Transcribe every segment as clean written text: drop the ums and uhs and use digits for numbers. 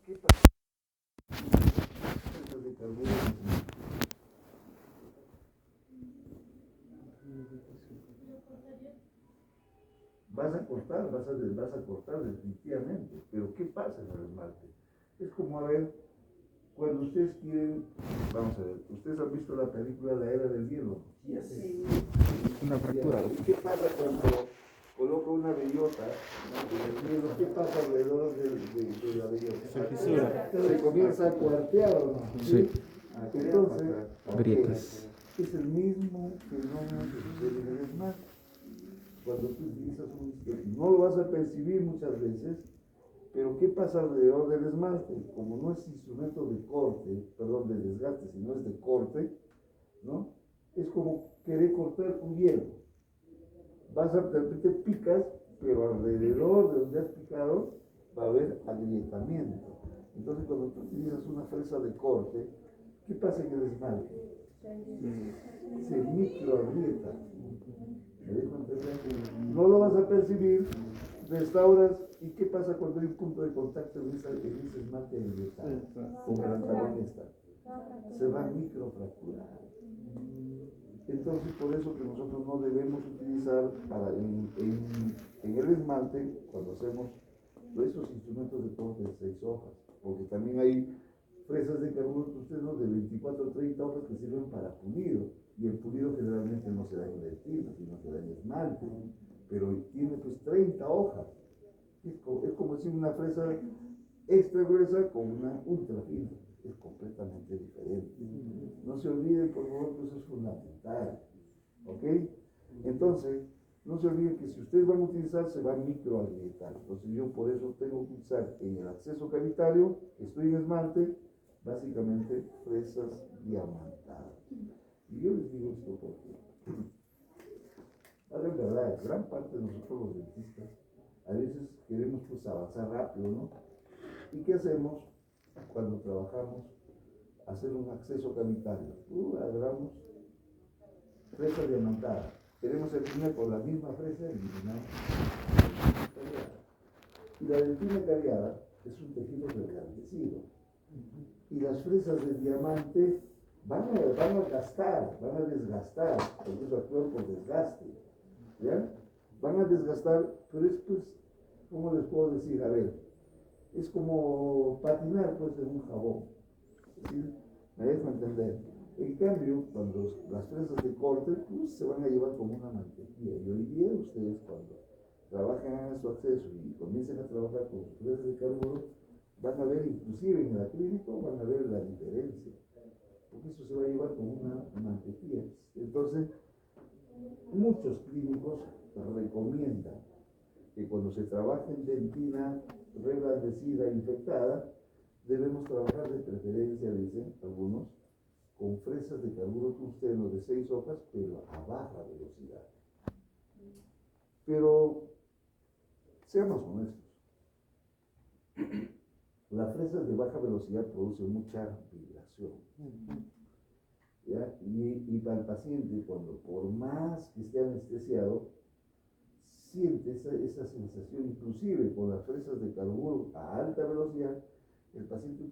¿Qué pasa? De carburo. Vas a cortar definitivamente, pero ¿qué pasa en el esmalte? Es como, a ver, cuando ustedes quieren, vamos a ver, ustedes han visto la película La Era del Hielo. Sí. Una fractura. ¿Qué pasa cuando coloca una bellota en el hielo? ¿Qué pasa alrededor de la bellota? Se fisura. Se comienza a cuartear, ¿o no? Sí. Entonces, Grietas. es el mismo fenómeno que sucede en el esmalte. Cuando tú utilizas un esquema, no lo vas a percibir muchas veces, pero ¿qué pasa alrededor del esmalte? Como no es instrumento de corte, perdón, de desgaste, sino es de corte, ¿no? Es como querer cortar un hielo. De repente picas, pero alrededor de donde has picado va a haber agrietamiento. Entonces cuando tú utilizas una fresa de corte, ¿qué pasa en el esmalte? Se microagrieta. ¿Me dejo entender? No lo vas a percibir, restauras, ¿y qué pasa cuando hay un punto de contacto en ese esmalte agrietado? Como el antagonista. Se va a microfracturar. Entonces, por eso que nosotros no debemos utilizar en el esmalte, cuando hacemos esos instrumentos de corte de 6 hojas, porque también hay fresas de carburo tungsteno de 24 o 30 hojas que sirven para pulido, y el pulido generalmente no se da en dentina, sino se da en esmalte, pero tiene pues 30 hojas. Es como decir una fresa extra gruesa con una ultra fina. Es completamente diferente. No se olviden, por favor, que eso es fundamental. ¿Ok? Entonces, no se olviden que si ustedes van a utilizar, se va a microagrietar. Entonces, yo por eso tengo que usar en el acceso cavitario, estoy en esmalte, básicamente fresas diamantadas. Y yo les digo esto porque, en verdad, gran parte de nosotros los dentistas, a veces queremos pues avanzar rápido, ¿no? ¿Y qué hacemos cuando trabajamos? Hacer un acceso cavitario. Agarramos fresa diamantada. Queremos eliminar con la misma fresa, eliminamos y la dentina cariada es un tejido reblandecido. Y las fresas de diamante van a gastar, van a desgastar, porque eso actúa por desgaste. ¿Ya? Van a desgastar, pero es pues, ¿cómo les puedo decir? A ver, es como patinar pues en un jabón. ¿Sí? Me dejo entender. En cambio, cuando las fresas de corte, pues se van a llevar como una mantequilla. Y hoy día ustedes cuando trabajan en su acceso y comiencen a trabajar con fresas de carburo, van a ver, inclusive en el acrílico, van a ver la diferencia. Porque eso se va a llevar como una mantequilla. Entonces, muchos clínicos recomiendan que cuando se trabaja en dentina reblandecida, infectada, debemos trabajar de preferencia, dicen algunos, con fresas de carburo tungsteno de 6 hojas, pero a baja velocidad. Pero, seamos honestos, las fresas de baja velocidad producen mucha vibración. ¿Ya? Y para el paciente, cuando por más que esté anestesiado, siente esa sensación, inclusive con las fresas de carburo a alta velocidad, el paciente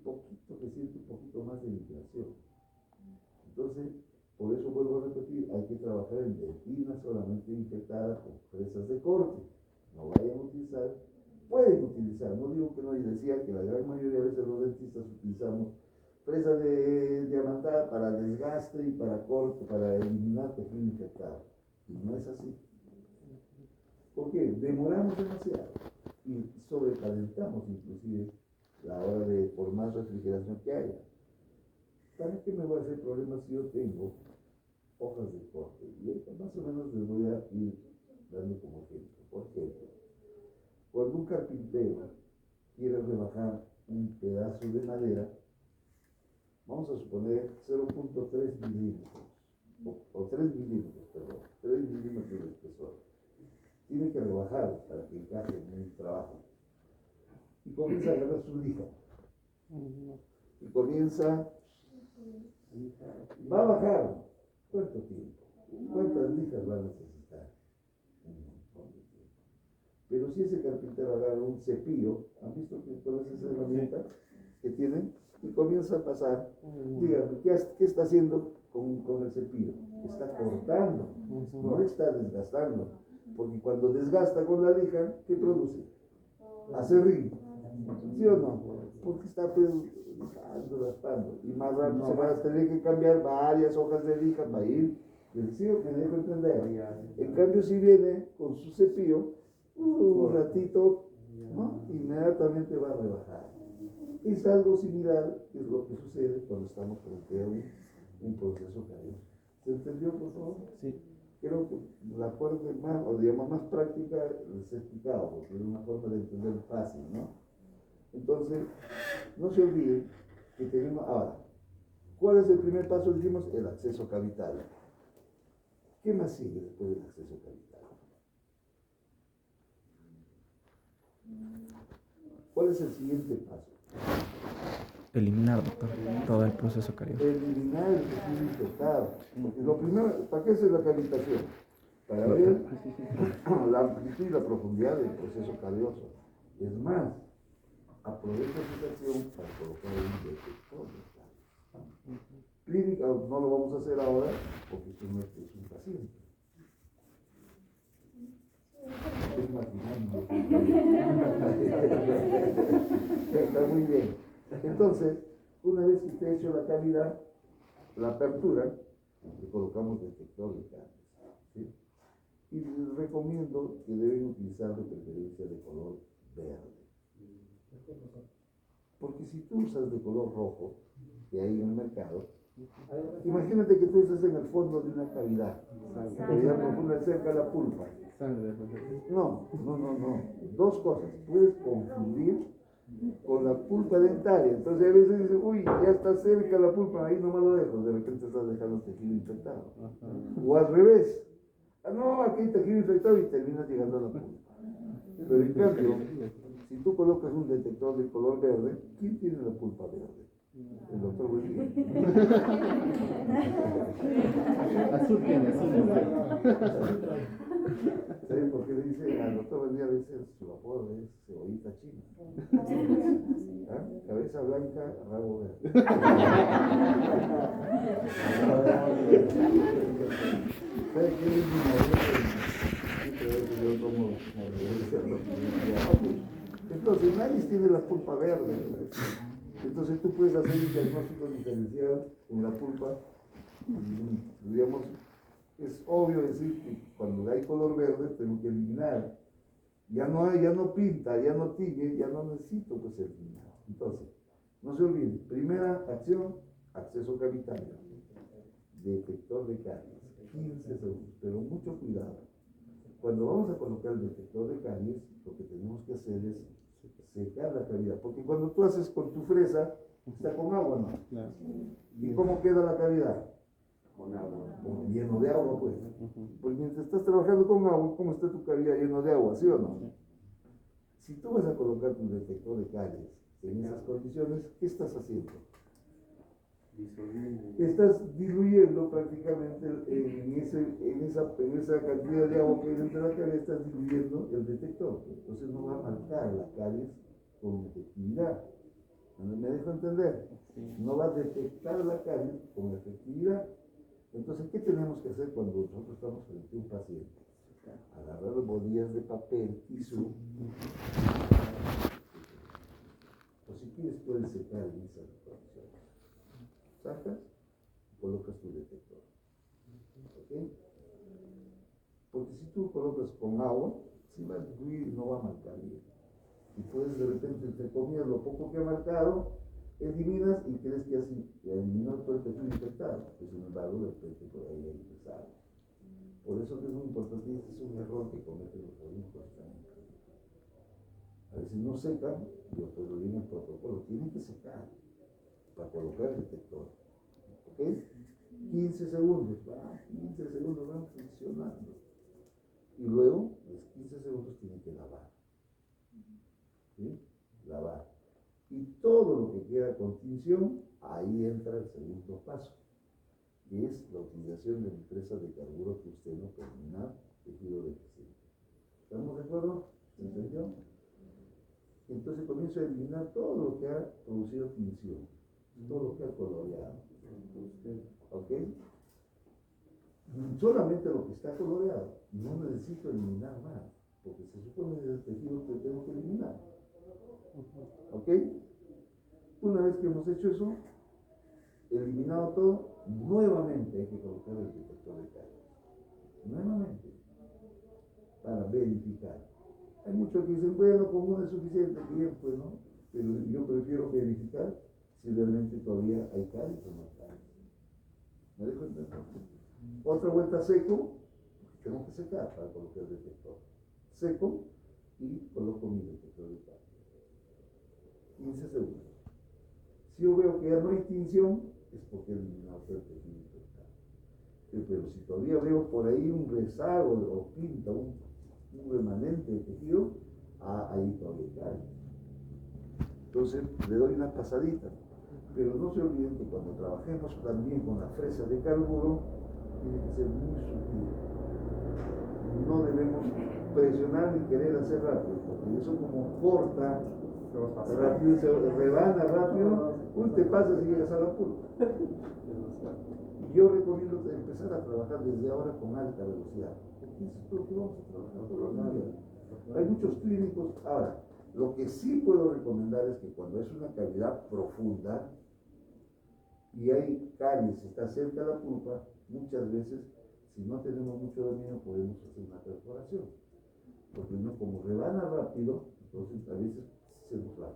que siente un poquito más de vibración. Entonces, por eso vuelvo a repetir, hay que trabajar en dentina solamente infectada con fresas de corte. No vayan a utilizar, pueden utilizar, no digo que no, y decía que la gran mayoría de veces los dentistas utilizamos fresa de diamantada para desgaste y para corte, para eliminar tejido infectado. Y no es así. ¿Por qué? Demoramos demasiado y sobrecalentamos inclusive la hora de, por más refrigeración que haya. ¿Para qué me voy a hacer problemas si yo tengo hojas de corte? Y esto más o menos les voy a ir dando como ejemplo. Por ejemplo, cuando un carpintero quiere rebajar un pedazo de madera, vamos a suponer 0.3 milímetros, o 3 milímetros, perdón, 3 milímetros de espesor. Tiene que rebajar para que encaje en el trabajo. Y comienza a agarrar su lija. Y comienza, va a bajar. ¿Cuánto tiempo? ¿Cuántas lijas va a necesitar? Un montón de tiempo. Pero si ese carpintero agarra un cepillo, ¿han visto cuál es esa herramienta? que tienen y comienza a pasar. Dígame, ¿qué está haciendo con el cepillo? Está cortando, no está desgastando. Porque cuando desgasta con la lija, ¿qué produce? Hace ring. ¿Sí o no? Porque está pues lijando, raspando. Y más rápido se van a tener que cambiar varias hojas de lija para ir. ¿Sí o me dejo entender? En cambio, si viene con su cepillo, un ratito, ¿no? Inmediatamente va a rebajar. Es algo similar, que es lo que sucede cuando estamos frente a un proceso cardíaco. ¿Se entendió, por favor? Sí. Creo que la forma más, o digamos, más práctica les he explicado, porque es una forma de entender fácil, ¿no? Entonces, no se olviden que tenemos ahora, ¿cuál es el primer paso? Dijimos el acceso cavital. ¿Qué más sigue después del acceso cavital? ¿Cuál es el siguiente paso? Eliminar, doctor, todo el proceso carioso. Eliminar el tejido infectado. Porque lo primero, ¿para qué es la cavitación? Para ver la amplitud y la profundidad del proceso carioso. Es más, aprovecha esa acción para colocar un detector de caries. Clínica no lo vamos a hacer ahora porque esto no es un paciente. Es maquinario. Está muy bien. Entonces, una vez que usted ha hecho la cavidad, la apertura, le colocamos detector de caries. ¿Sí? Y les recomiendo que deben utilizar de preferencia de color verde. Porque si tú usas de color rojo, que hay en el mercado, imagínate que tú estás en el fondo de una cavidad profunda cerca de la pulpa. No. Dos cosas. Puedes confundir con la pulpa dentaria. Entonces a veces dices, uy, ya está cerca la pulpa, ahí nomás lo dejo. De repente estás dejando tejido infectado. O al revés. No, aquí hay tejido infectado y terminas llegando a la pulpa. Pero en cambio, si tú colocas un detector de color verde, ¿quién tiene la pulpa verde? El doctor Buendía. Azul tiene, azul. ¿Saben por qué le dice al doctor Buendía a veces su apodo es cebollita china? ¿Ah? Cabeza blanca, rabo verde. ¿Sabe qué es mi Entonces, nadie tiene la pulpa verde. Entonces, tú puedes hacer un diagnóstico diferencial con la pulpa. Y, digamos, es obvio decir que cuando hay color verde, tengo que eliminar. Ya no pinta, ya no tiñe, ya no necesito pues eliminar. Entonces, no se olviden, primera acción, acceso cavitario, detector de caries, 15 segundos, pero mucho cuidado. Cuando vamos a colocar el detector de caries, lo que tenemos que hacer es secar la cavidad, porque cuando tú haces con tu fresa, está con agua, ¿no? Claro. ¿Y cómo queda la cavidad? Con agua. Lleno de agua, pues. Pues mientras estás trabajando con agua, ¿cómo está tu cavidad lleno de agua, sí o no? Si tú vas a colocar tu detector de caries en esas condiciones, ¿qué estás haciendo? Estás diluyendo prácticamente en esa cantidad de agua que hay dentro de la caries, estás diluyendo el detector. Entonces no va a marcar la caries con efectividad. ¿Me dejo entender? No va a detectar la caries con efectividad. Entonces, ¿qué tenemos que hacer cuando nosotros estamos frente a un paciente? Agarrar bolillas de papel, tissue, o si quieres puedes secar en esas condiciones. Sacas, colocas tu detector. ¿Ok? Porque si tú colocas con agua, si va a diluir no va a marcar bien. Y puedes de repente, entre comillas, lo poco que ha marcado, eliminas y crees que así eliminó todo el tejido infectado. Pues sin embargo, de repente por ahí hay pesado. Por eso que es muy importante, y este es un error que cometen los médicos también. A veces no secan, pero pues lo viene el protocolo, tienen que secar para colocar el detector. ¿Ok? 15 segundos, 15 segundos van funcionando. Y luego, los 15 segundos tienen que lavar. ¿Sí? Lavar. Y todo lo que queda con tinción, ahí entra el segundo paso, que es la utilización de empresas de carburo tungsteno para eliminar tejido de paciente. ¿Estamos de acuerdo? ¿Se entendió? Entonces comienzo a eliminar todo lo que ha producido tinción, todo lo que ha coloreado. ¿Ok? Solamente lo que está coloreado, no necesito eliminar más, porque se supone que es el tejido que tengo que eliminar. ¿Ok? Una vez que hemos hecho eso, eliminado todo, nuevamente hay que colocar el detector de cargas. Nuevamente, para verificar. Hay muchos que dicen, bueno, con uno es suficiente, bien, pues no, pero yo prefiero verificar si realmente todavía hay caries o no hay caries. ¿Me dejo entender? Otra vuelta seco, tengo que secar para colocar el detector. Seco y coloco mi detector de cargas. 15 segundos. Si yo veo que ya no hay tinción, es porque he eliminado todo el tejido infectado. Pero si todavía veo por ahí un rezago o pinta, un remanente de tejido, ahí todavía cae. Entonces le doy una pasadita. Pero no se olviden que cuando trabajemos también con la fresa de carburo, tiene que ser muy sutil. No debemos presionar ni querer hacer rápido, porque eso como corta rápido, se rebana rápido, te pasas y llegas a la pulpa. Yo recomiendo empezar a trabajar desde ahora con alta velocidad, porque eso es lo que vamos a trabajar todos los días. Hay muchos clínicos. Ahora, lo que sí puedo recomendar es que cuando es una cavidad profunda y hay caries, está cerca de la pulpa, muchas veces, si no tenemos mucho dominio, podemos hacer una perforación, porque uno como rebana rápido, entonces a veces se nos va.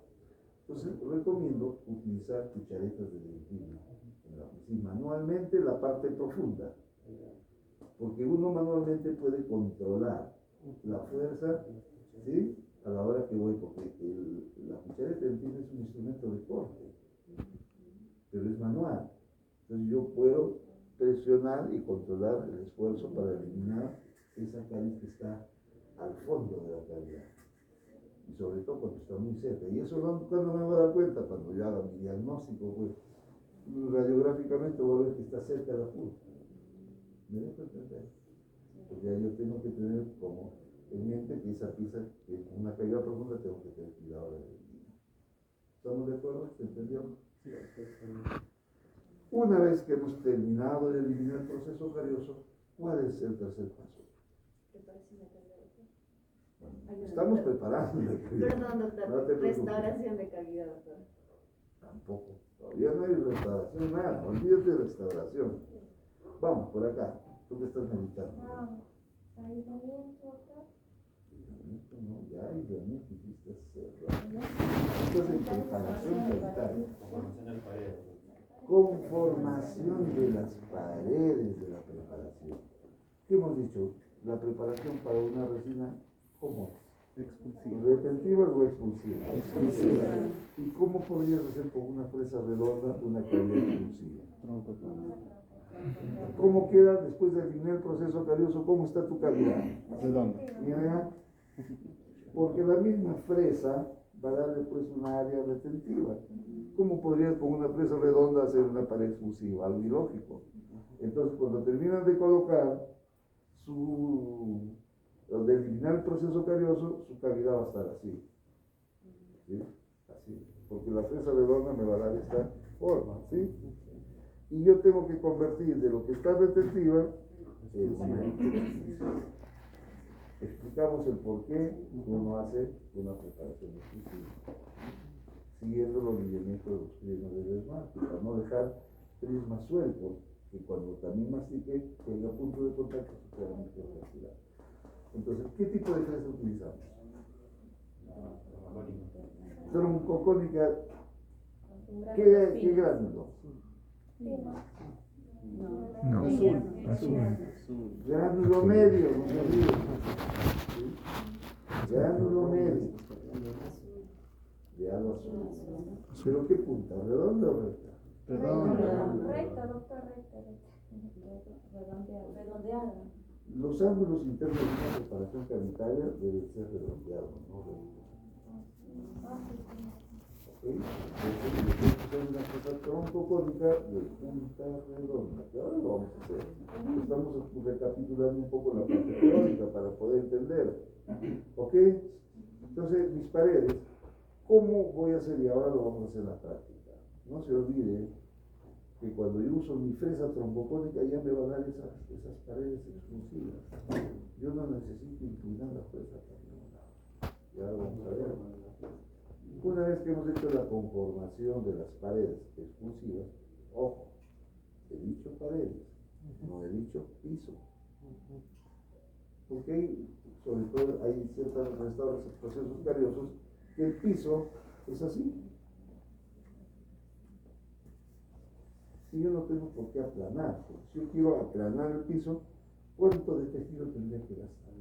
Entonces recomiendo utilizar cucharetas de dentina, manualmente la parte profunda, porque uno manualmente puede controlar la fuerza, ¿sí? A la hora que voy, porque la cuchareta de dentina es un instrumento de corte, pero es manual. Entonces yo puedo presionar y controlar el esfuerzo para eliminar esa caries que está al fondo de la cavidad. Y sobre todo cuando está muy cerca. Y eso cuando me voy a dar cuenta, cuando yo haga mi diagnóstico, pues radiográficamente voy a ver que está cerca de la pulpa. ¿Me dejo entender? Pues ya yo tengo que tener como en mente que esa pieza, que con una caída profunda tengo que tener cuidado de eliminar. ¿Estamos de acuerdo? ¿Se entendió? Sí. Una vez que hemos terminado de eliminar el proceso carioso, ¿cuál es el tercer paso? Bueno, estamos preparando la cavidad. Perdón, doctor. No te preocupes. Restauración de cavidad, doctor. Tampoco. Todavía no hay restauración, nada. Olvídate de restauración. Vamos, por acá. ¿Tú qué estás meditando? No, ya aislamiento hiciste cerrado. Entonces, preparación capital. Conformación de las paredes de la preparación. ¿Qué hemos dicho? La preparación para una resina, ¿cómo es? Expulsiva. ¿Retentiva o expulsiva? Expulsiva. ¿Y cómo podrías hacer con una fresa redonda una cavidad expulsiva? ¿Cómo queda después de eliminar el proceso carioso? ¿Cómo está tu cavidad? Redonda. Mira, porque la misma fresa va a darle pues una área retentiva. ¿Cómo podrías con una fresa redonda hacer una pared expulsiva? Algo ilógico. Entonces cuando terminan de colocar de eliminar el proceso carioso, su cavidad va a estar así. ¿Sí? Así. Porque la fresa redonda me va a dar esta forma, ¿sí? Y yo tengo que convertir de lo que está retentiva en explicamos el por qué uno hace una preparación exclusiva, siguiendo los lineamientos de los prismas de desmarque, para no dejar prismas sueltos, que cuando también mastique, tenga punto de contacto, se pueda microfracturar. Entonces, ¿qué tipo de fresa utilizamos? Troncocónica. ¿Qué gránulo? No, azul. Gránulo medio, no se olviden. ¿Sí? Gránulo medio. De algo azul. ¿Pero qué punta? ¿Redonda o recta? Recta, doctor, recta. Redondeada. Los ángulos internos de una preparación cavitaria deben ser redondeados, no rectos. ¿Ok? Entonces, es una cosa troncocónica de punta redonda. Que ahora lo vamos a hacer. Estamos recapitulando un poco la parte teórica para poder entender. ¿Ok? Entonces, mis paredes ¿Cómo voy a hacer? Y ahora lo vamos a hacer en la práctica. No se olvide que cuando yo uso mi fresa trombocónica ya me va a dar esas paredes exclusivas. Yo no necesito inclinar la fuerza para ningún lado. Ya lo vamos a ver. Una vez que hemos hecho la conformación de las paredes exclusivas, ojo, he dicho paredes, no he dicho piso. Porque hay, sobre todo, hay ciertos procesos cariosos que el piso es así. Si yo no tengo por qué aplanar, porque si yo quiero aplanar el piso, ¿cuánto de tejido tendría que gastar?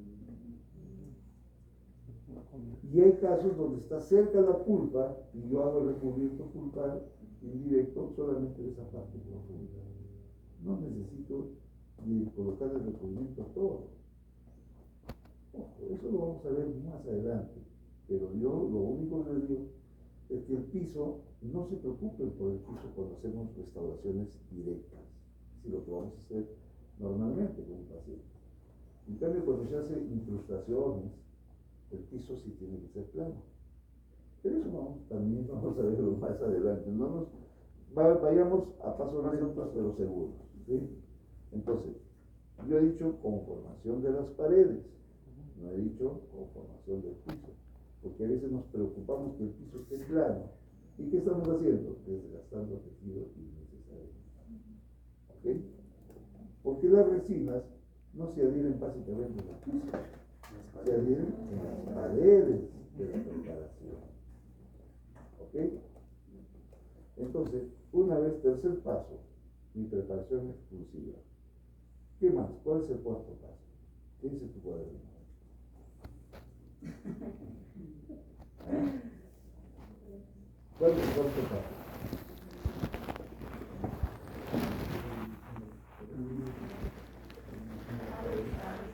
Y hay casos donde está cerca la pulpa y yo hago el recubrimiento pulpar indirecto solamente de esa parte profunda. No necesito ni colocar el recubrimiento todo. Ojo, eso lo vamos a ver más adelante. Pero yo lo único que les digo es que el piso, no se preocupen por el piso cuando hacemos restauraciones directas, si lo que vamos a hacer normalmente con un paciente. En cambio, cuando se hace incrustaciones, el piso sí tiene que ser plano. Pero eso también vamos a verlo más adelante. No nos vayamos a pasos lentos pero seguros, ¿sí? Entonces, yo he dicho conformación de las paredes, no he dicho conformación del piso, porque a veces nos preocupamos que el piso esté plano. ¿Y qué estamos haciendo? Desgastando tejido innecesario. ¿Ok? Porque las resinas no se adhieren básicamente en el piso, se adhieren en las paredes de la preparación. ¿Ok? Entonces, una vez, tercer paso, mi preparación exclusiva. ¿Qué más? ¿Cuál es el cuarto paso? ¿Qué dice tu cuaderno? ¿Cuál es el cuarto paso?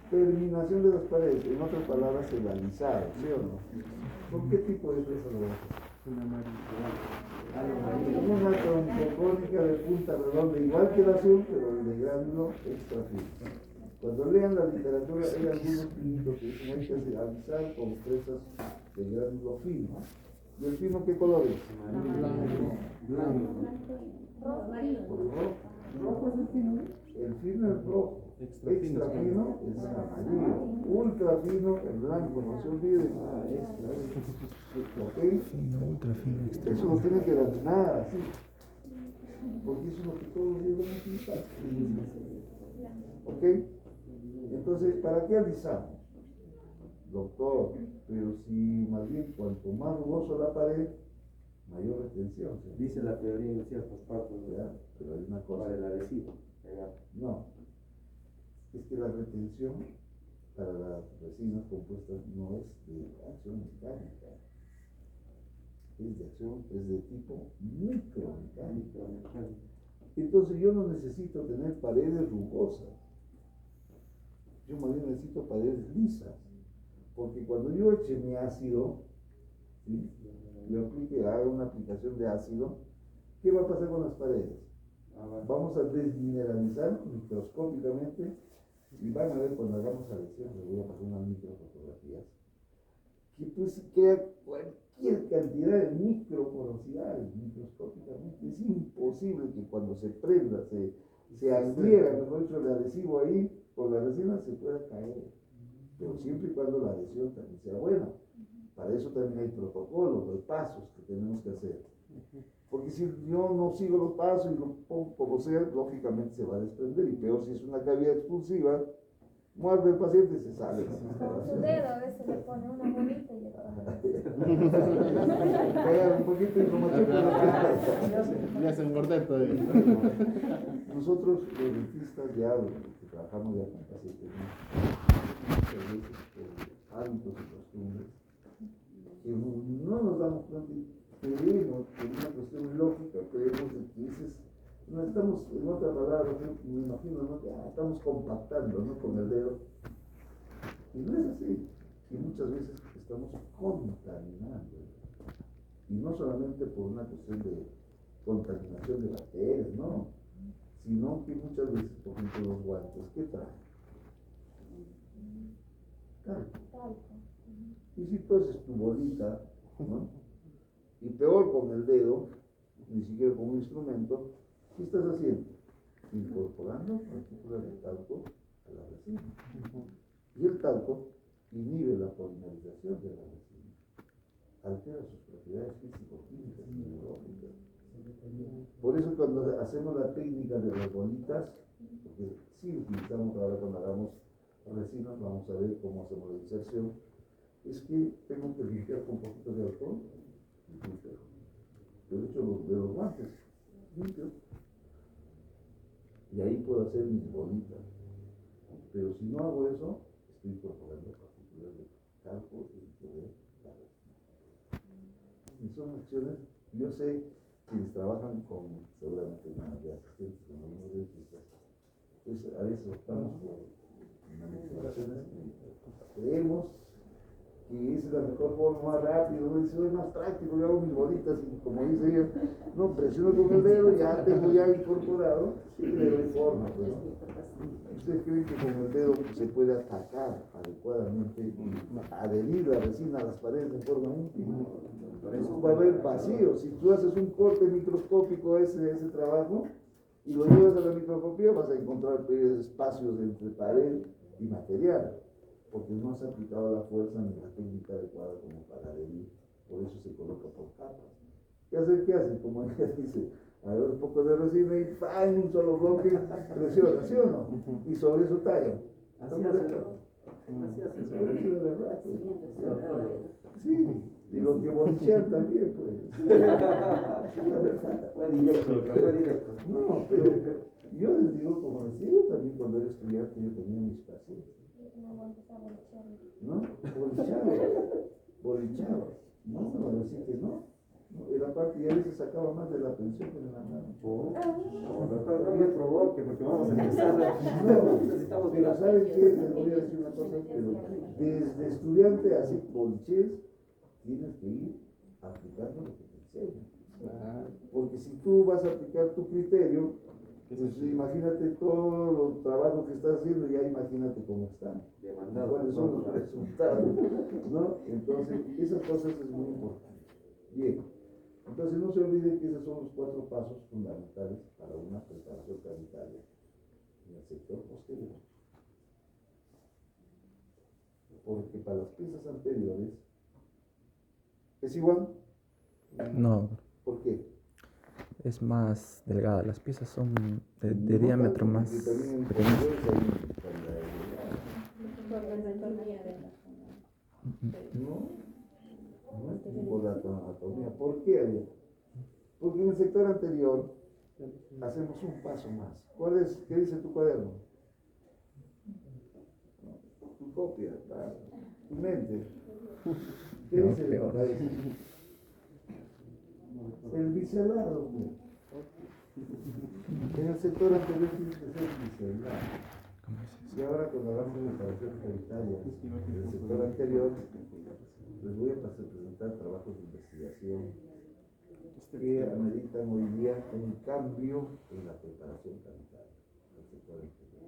Terminación de las paredes, en otras palabras, el alisado, ¿sí o no? ¿Con qué tipo de fresa lo vas a hacer? Una troncocónica de punta redonda, igual que el azul, pero de gránulo extra fino. Cuando lean la literatura, hay algunos químicos que dicen hay que alisar con fresas de gránulo fino. ¿Y el fino qué color es? Blanco. Rojo es el fino. El fino es rojo. Extra fino es amarillo. Ultra fino es blanco, no se olviden. ¿Ok? Fino, ultra fino, extra Eso no tiene que laminar así. Porque eso es lo que todos los días van a utilizar. ¿Ok? Entonces, ¿para qué alisamos? Doctor, pero si más bien cuanto más rugoso la pared, mayor retención. ¿Sí? Dice la teoría en ciertas partes, ¿Verdad? Pero hay una cosa. para el adhesivo. No. Es que la retención para las resinas compuestas no es de acción mecánica. Es de tipo micromecánica. Entonces yo no necesito tener paredes rugosas. Yo más bien necesito paredes lisas. Porque cuando yo eche mi ácido, ¿sí? Yo haga una aplicación de ácido, ¿qué va a pasar con las paredes? Vamos a desmineralizar microscópicamente y van a ver cuando hagamos adhesión, les voy a pasar unas microfotografías, que pues crea cualquier cantidad de microporosidades microscópicamente. Es imposible que cuando se prenda, se adhiera, mejor dicho, el adhesivo ahí, con la resina se pueda caer. Pero siempre y cuando la adhesión también sea buena. Para eso también hay protocolos, hay pasos que tenemos que hacer. Porque si yo no sigo los pasos y lo pongo como sea, lógicamente se va a desprender. Y peor si es una cavidad expulsiva, muerde el paciente y se sale. Con su dedo a veces le pone una bolita y le Vaya un poquito de información. Ya se engordé todavía. Nosotros, los dentistas, ya que trabajamos ya con pacientes, muchas veces por hábitos y costumbres, que no nos damos cuenta y creemos, por una cuestión lógica, creemos que no estamos, en otra palabra, me imagino, ¿no? Que estamos compactando, ¿no? Con el dedo. Y no es así. Y muchas veces estamos contaminando. Y no solamente por una cuestión de contaminación de bacterias, no. Sino que muchas veces, por ejemplo, los guantes, ¿qué traen? Talco. Y si tú haces tu bolita, ¿no? Y peor con el dedo, ni siquiera con un instrumento. ¿Qué estás haciendo? Incorporando partículas de talco a la resina. Y el talco inhibe la polimerización de la resina, altera sus propiedades físico-químicas y biológicas. Por eso cuando hacemos la técnica de las bolitas, porque sí utilizamos ahora cuando hagamos resinas, vamos a ver cómo hacemos la inserción, es que tengo que limpiar con un poquito de alcohol y limpio. Yo he hecho de los guantes, limpio. Y ahí puedo hacer mis bolitas. Pero si no hago eso, estoy incorporando partículas de talco y de la resina. Y son acciones, yo sé, quienes trabajan con, seguramente, de asistentes, con algunos dentistas, pues a veces optamos por manipulaciones que creemos que esa es la mejor forma, más rápido, es más práctico, yo hago mis bolitas y como dice ella, no, presiono con el dedo, ya tengo ya incorporado y le doy forma, pues, ¿no? ¿Ustedes creen que con el dedo se puede atacar adecuadamente y adherir la resina a las paredes de forma íntima? Va a haber vacío. Si tú haces un corte microscópico a ese trabajo y lo llevas a la microscopía, vas a encontrar espacios entre pared y material, porque no has aplicado la fuerza ni la técnica adecuada como para adherir. Por eso se coloca por capas. ¿Qué hace? ¿Qué hace? Como ella dice, agarra un poco de resina y ¡pam! Un solo bloque, presiona, ¿sí o no? Y sobre eso talla. ¿Estamos de acuerdo? Eso es verdad. Sí, y los que bolichean también, pues. Fue directo. No, pero yo les digo, como decía, yo también cuando era estudiante yo tenía mis pacientes. ¿No? Bolichaba. No, no, decir que no. Era parte, y a veces sacaba más de la pensión que de la mano. No me provoque, porque vamos a empezar. No, pero ¿saben qué? Les voy a decir una cosa, pero desde estudiante así boliches, tienes que ir aplicando lo que te enseñan. Porque si tú vas a aplicar tu criterio, pues imagínate todo los trabajos que estás haciendo, ya imagínate cómo están, cuáles son los resultados, ¿no? Entonces, esas cosas es muy importante. Bien, entonces no se olviden que esos son los 4 pasos fundamentales para una preparación sanitaria en el sector posterior. Porque para las piezas anteriores, ¿es igual? No, ¿Por qué? es más delgada. Las piezas son de No diámetro tanto, más porque también en pequeño. No es por la anatomía. ¿Por qué? Porque en el sector anterior hacemos un paso más. ¿Cuál es? ¿Qué dice tu cuaderno? Tu copia, tu mente. ¿Qué No, dice de tu peor. cabeza? El biselado. En el sector anterior tiene que ser biselado. Y ahora cuando hablamos de preparación sanitaria, en el sector anterior, les voy a presentar trabajos de investigación que ameritan hoy día un cambio en la preparación sanitaria del sector anterior.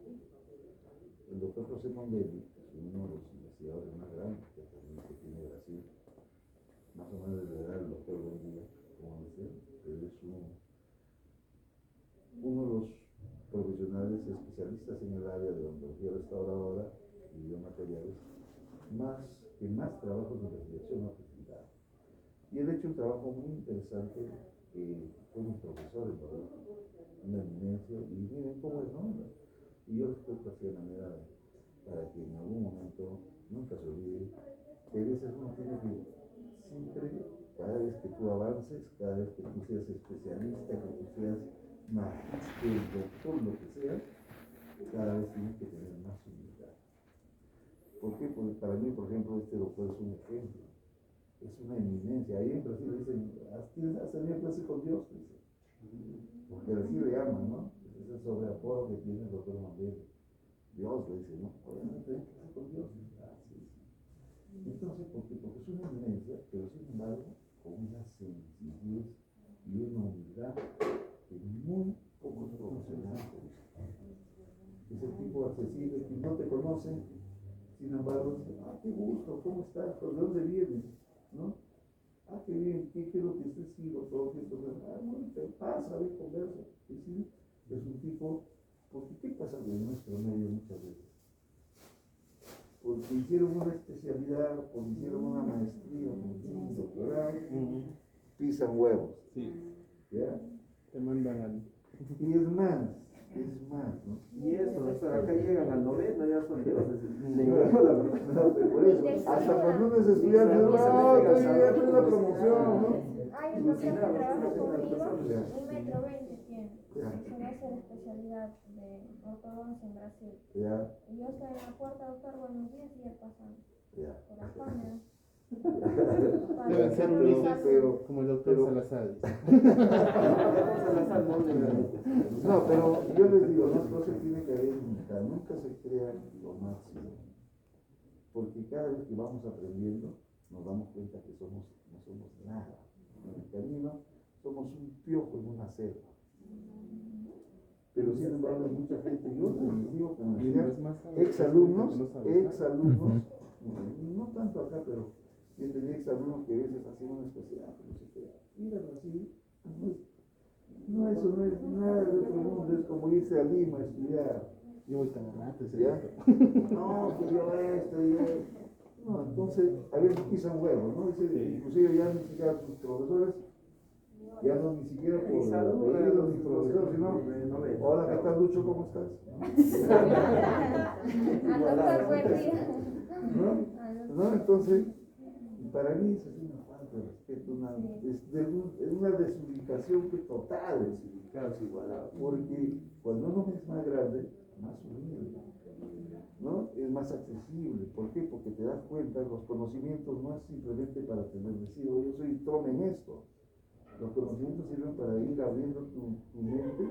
El doctor José Mondelli, uno de los investigadores más grandes que tiene Brasil, más o menos de la edad del doctor Buendía, como decía, él es uno de los profesionales especialistas en el área de odontología restauradora y biomateriales que más trabajos de investigación ha presentado. Y él ha hecho un trabajo muy interesante, fue un profesor en Bologna, una eminencia, y miren cómo es, ¿no? Y yo les cuento así de manera para que en algún momento nunca se olvide que a veces uno tiene que siempre, cada vez que tú avances, cada vez que tú seas especialista, que tú seas magíster, doctor, lo que sea, cada vez tienes que tener más humildad. ¿Por qué? Porque para mí, por ejemplo, este doctor es un ejemplo, es una eminencia. Ahí en Brasil dicen, ¿has tenido clase con Dios? Dice. Porque así le llaman, ¿no? Es el sobreapodo que tiene el doctor Mondelli. Dios le dice, no, obviamente hay clase con Dios. Así es. Entonces, ¿por qué? Porque es una eminencia, pero sin embargo, con una sencillez y una humildad que muy pocos profesionales tienen. Es el tipo accesible que no te conocen, sin embargo, dicen, qué gusto, ¿cómo estás? ¿De dónde vienes? ¿No? qué bien, qué quiero que estés sigo todo el tiempo. Bueno, te pasa, ve, conversa. Es decir, es un tipo, porque ¿qué pasa en nuestro medio muchas veces? Porque hicieron una especialidad, porque hicieron una maestría, porque hicieron un doctorado, pisan huevos. Sí. ¿Ya? Te mandan al... Y es más, ¿no? Y eso, o sea, acá llegan al noveno, ya son dioses. Ninguno, la verdad. No, por eso, hasta cuando uno es estudiante, no, estoy en una promoción, ¿no? Hay un doctor que trabaja conmigo, 1,20 m tiene. Ya. Se va a hacer especialidad de ortodoncia en Brasil. Ya, Y yo estoy en la puerta, doctor, buenos días, y él pasando. ya. Por la cámara. Debe ser Pero, como el doctor Salazar. no, pero yo les digo, no se tiene que haber nunca se crea lo máximo. Porque cada vez que vamos aprendiendo, nos damos cuenta que no somos nada. En el camino somos un piojo en una selva. Pero sin embargo hay mucha gente, yo les digo, como decía, exalumnos, no tanto acá, pero yo tenía exalumnos que a veces hacían una especial, no sé qué, míralo así, no, eso no es nada de otro mundo, es como irse a Lima a estudiar. Yo voy tan rato ese ¿Ya? doctor. No, que yo esto, yo... No, entonces, a veces pisan huevos, ¿no? Dice, inclusive ya ni siquiera sus profesores, ya no ni siquiera por el apellido ni profesor, sino, hola, ¿qué tal, Lucho? ¿Cómo estás? Al doctor, buen día. ¿No? Entonces, para mí eso es una falta de respeto, es una desubicación que total, desubicarse igualado, porque cuando uno es más grande, más humilde, ¿no? Es más accesible. ¿Por qué? Porque te das cuenta, los conocimientos no es simplemente para tener decido, yo soy trome en esto. Los conocimientos sirven para ir abriendo tu mente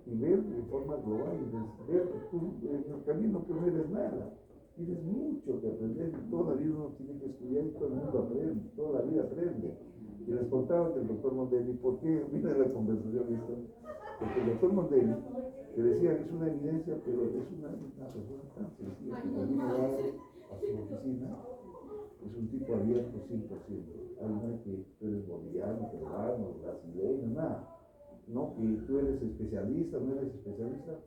y ver de forma global y ver tú en el camino que no eres nada. Tienes mucho que aprender y toda la vida uno tiene que estudiar y todo el mundo aprende, toda la vida aprende. Y les contaba que el doctor Mondelli, ¿por qué? Mira la conversación esta. Porque el doctor Mondelli, que decía que es una evidencia, pero es una persona tan sencilla que cuando uno va a su oficina, es un tipo abierto 100%. Alguien que tú eres boliviano, peruano, brasileño, nada. No, que tú eres especialista, no eres especialista,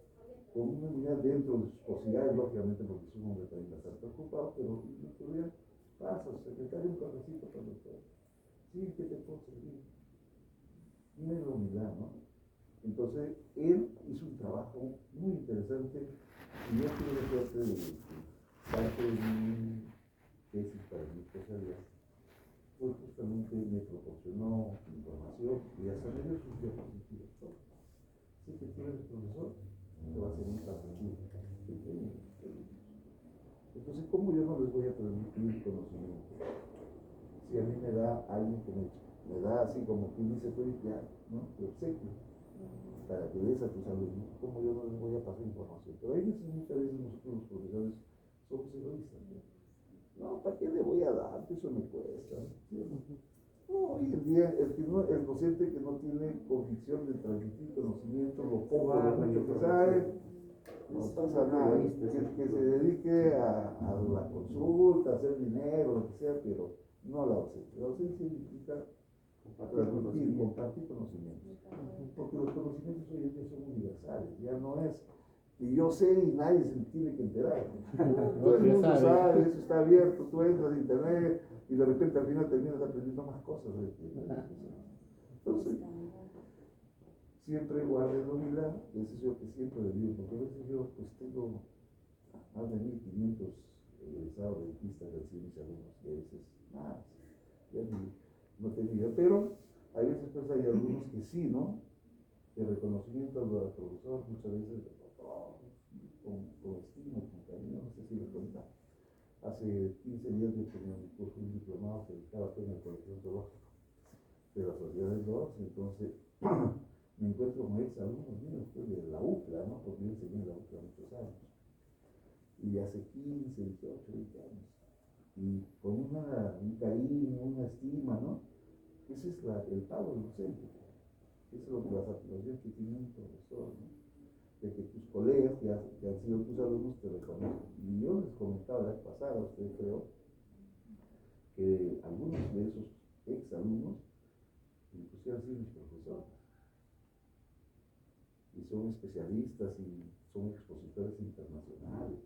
con una unidad dentro de sus posibilidades, lógicamente, porque es un hombre también bastante ocupado, pero en teoría pasa, secretario, un cafecito para el doctor. Sí, ¿qué te puedo servir? Mira la humildad, ¿no? Entonces, él hizo un trabajo muy interesante y yo tuve la suerte de parte de mi tesis para mi especialidad, pues justamente me proporcionó información y hasta me dio sus diapositivas. Si que tú eres profesor, te va a servir para rendir. Entonces, ¿cómo yo no les voy a transmitir conocimiento? Si a mí me da alguien que me da así como quien dice, tú ya, ¿no? Te obsequio para que des a tus alumnos, ¿cómo yo no les voy a pasar información? Pero hay veces, muchas veces nosotros los profesores somos egoístas, ¿no? No, ¿para qué le voy a dar? Eso me cuesta. No, hoy en día el docente que no tiene convicción de transmitir conocimiento, lo poco, lo mucho que sabe, no pasa nada. Que se dedique a la consulta, a hacer dinero, lo que sea, pero no a la docencia. La docencia implica compartir conocimientos. Porque los conocimientos hoy en día son universales, ya no es que yo sé y nadie se tiene que enterar. Todo el mundo sabe, eso está abierto, tú entras a internet y de repente al final terminas aprendiendo más cosas. Entonces, siempre guarden la humildad, eso es lo que siempre les digo, porque a veces yo pues tengo más de 1,500 egresados dentistas recién mis alumnos, y a veces más, ya no tenía, pero a veces pues hay algunos que sí, ¿no? El reconocimiento al profesor muchas veces con estima, con cariño, no sé si le cuenta. Hace 15 días yo tenía un diplomado que estaba en el colegio ontológico de la sociedad de los, entonces me encuentro con ex alumnos míos pues, de la UCLA, ¿no? Porque yo enseñé en la UCLA muchos años. Y hace 15, 18, 20 años. Y con un cariño, una estima, ¿no? Ese es el pago del docente. Eso es lo que la satisfacción que tiene un profesor, ¿no? De que tus colegas que han sido tus alumnos te reconocen. Y yo les comentaba la vez pasada, usted creo, que algunos de esos exalumnos, inclusive han sido mis profesores. Y son especialistas y son expositores internacionales.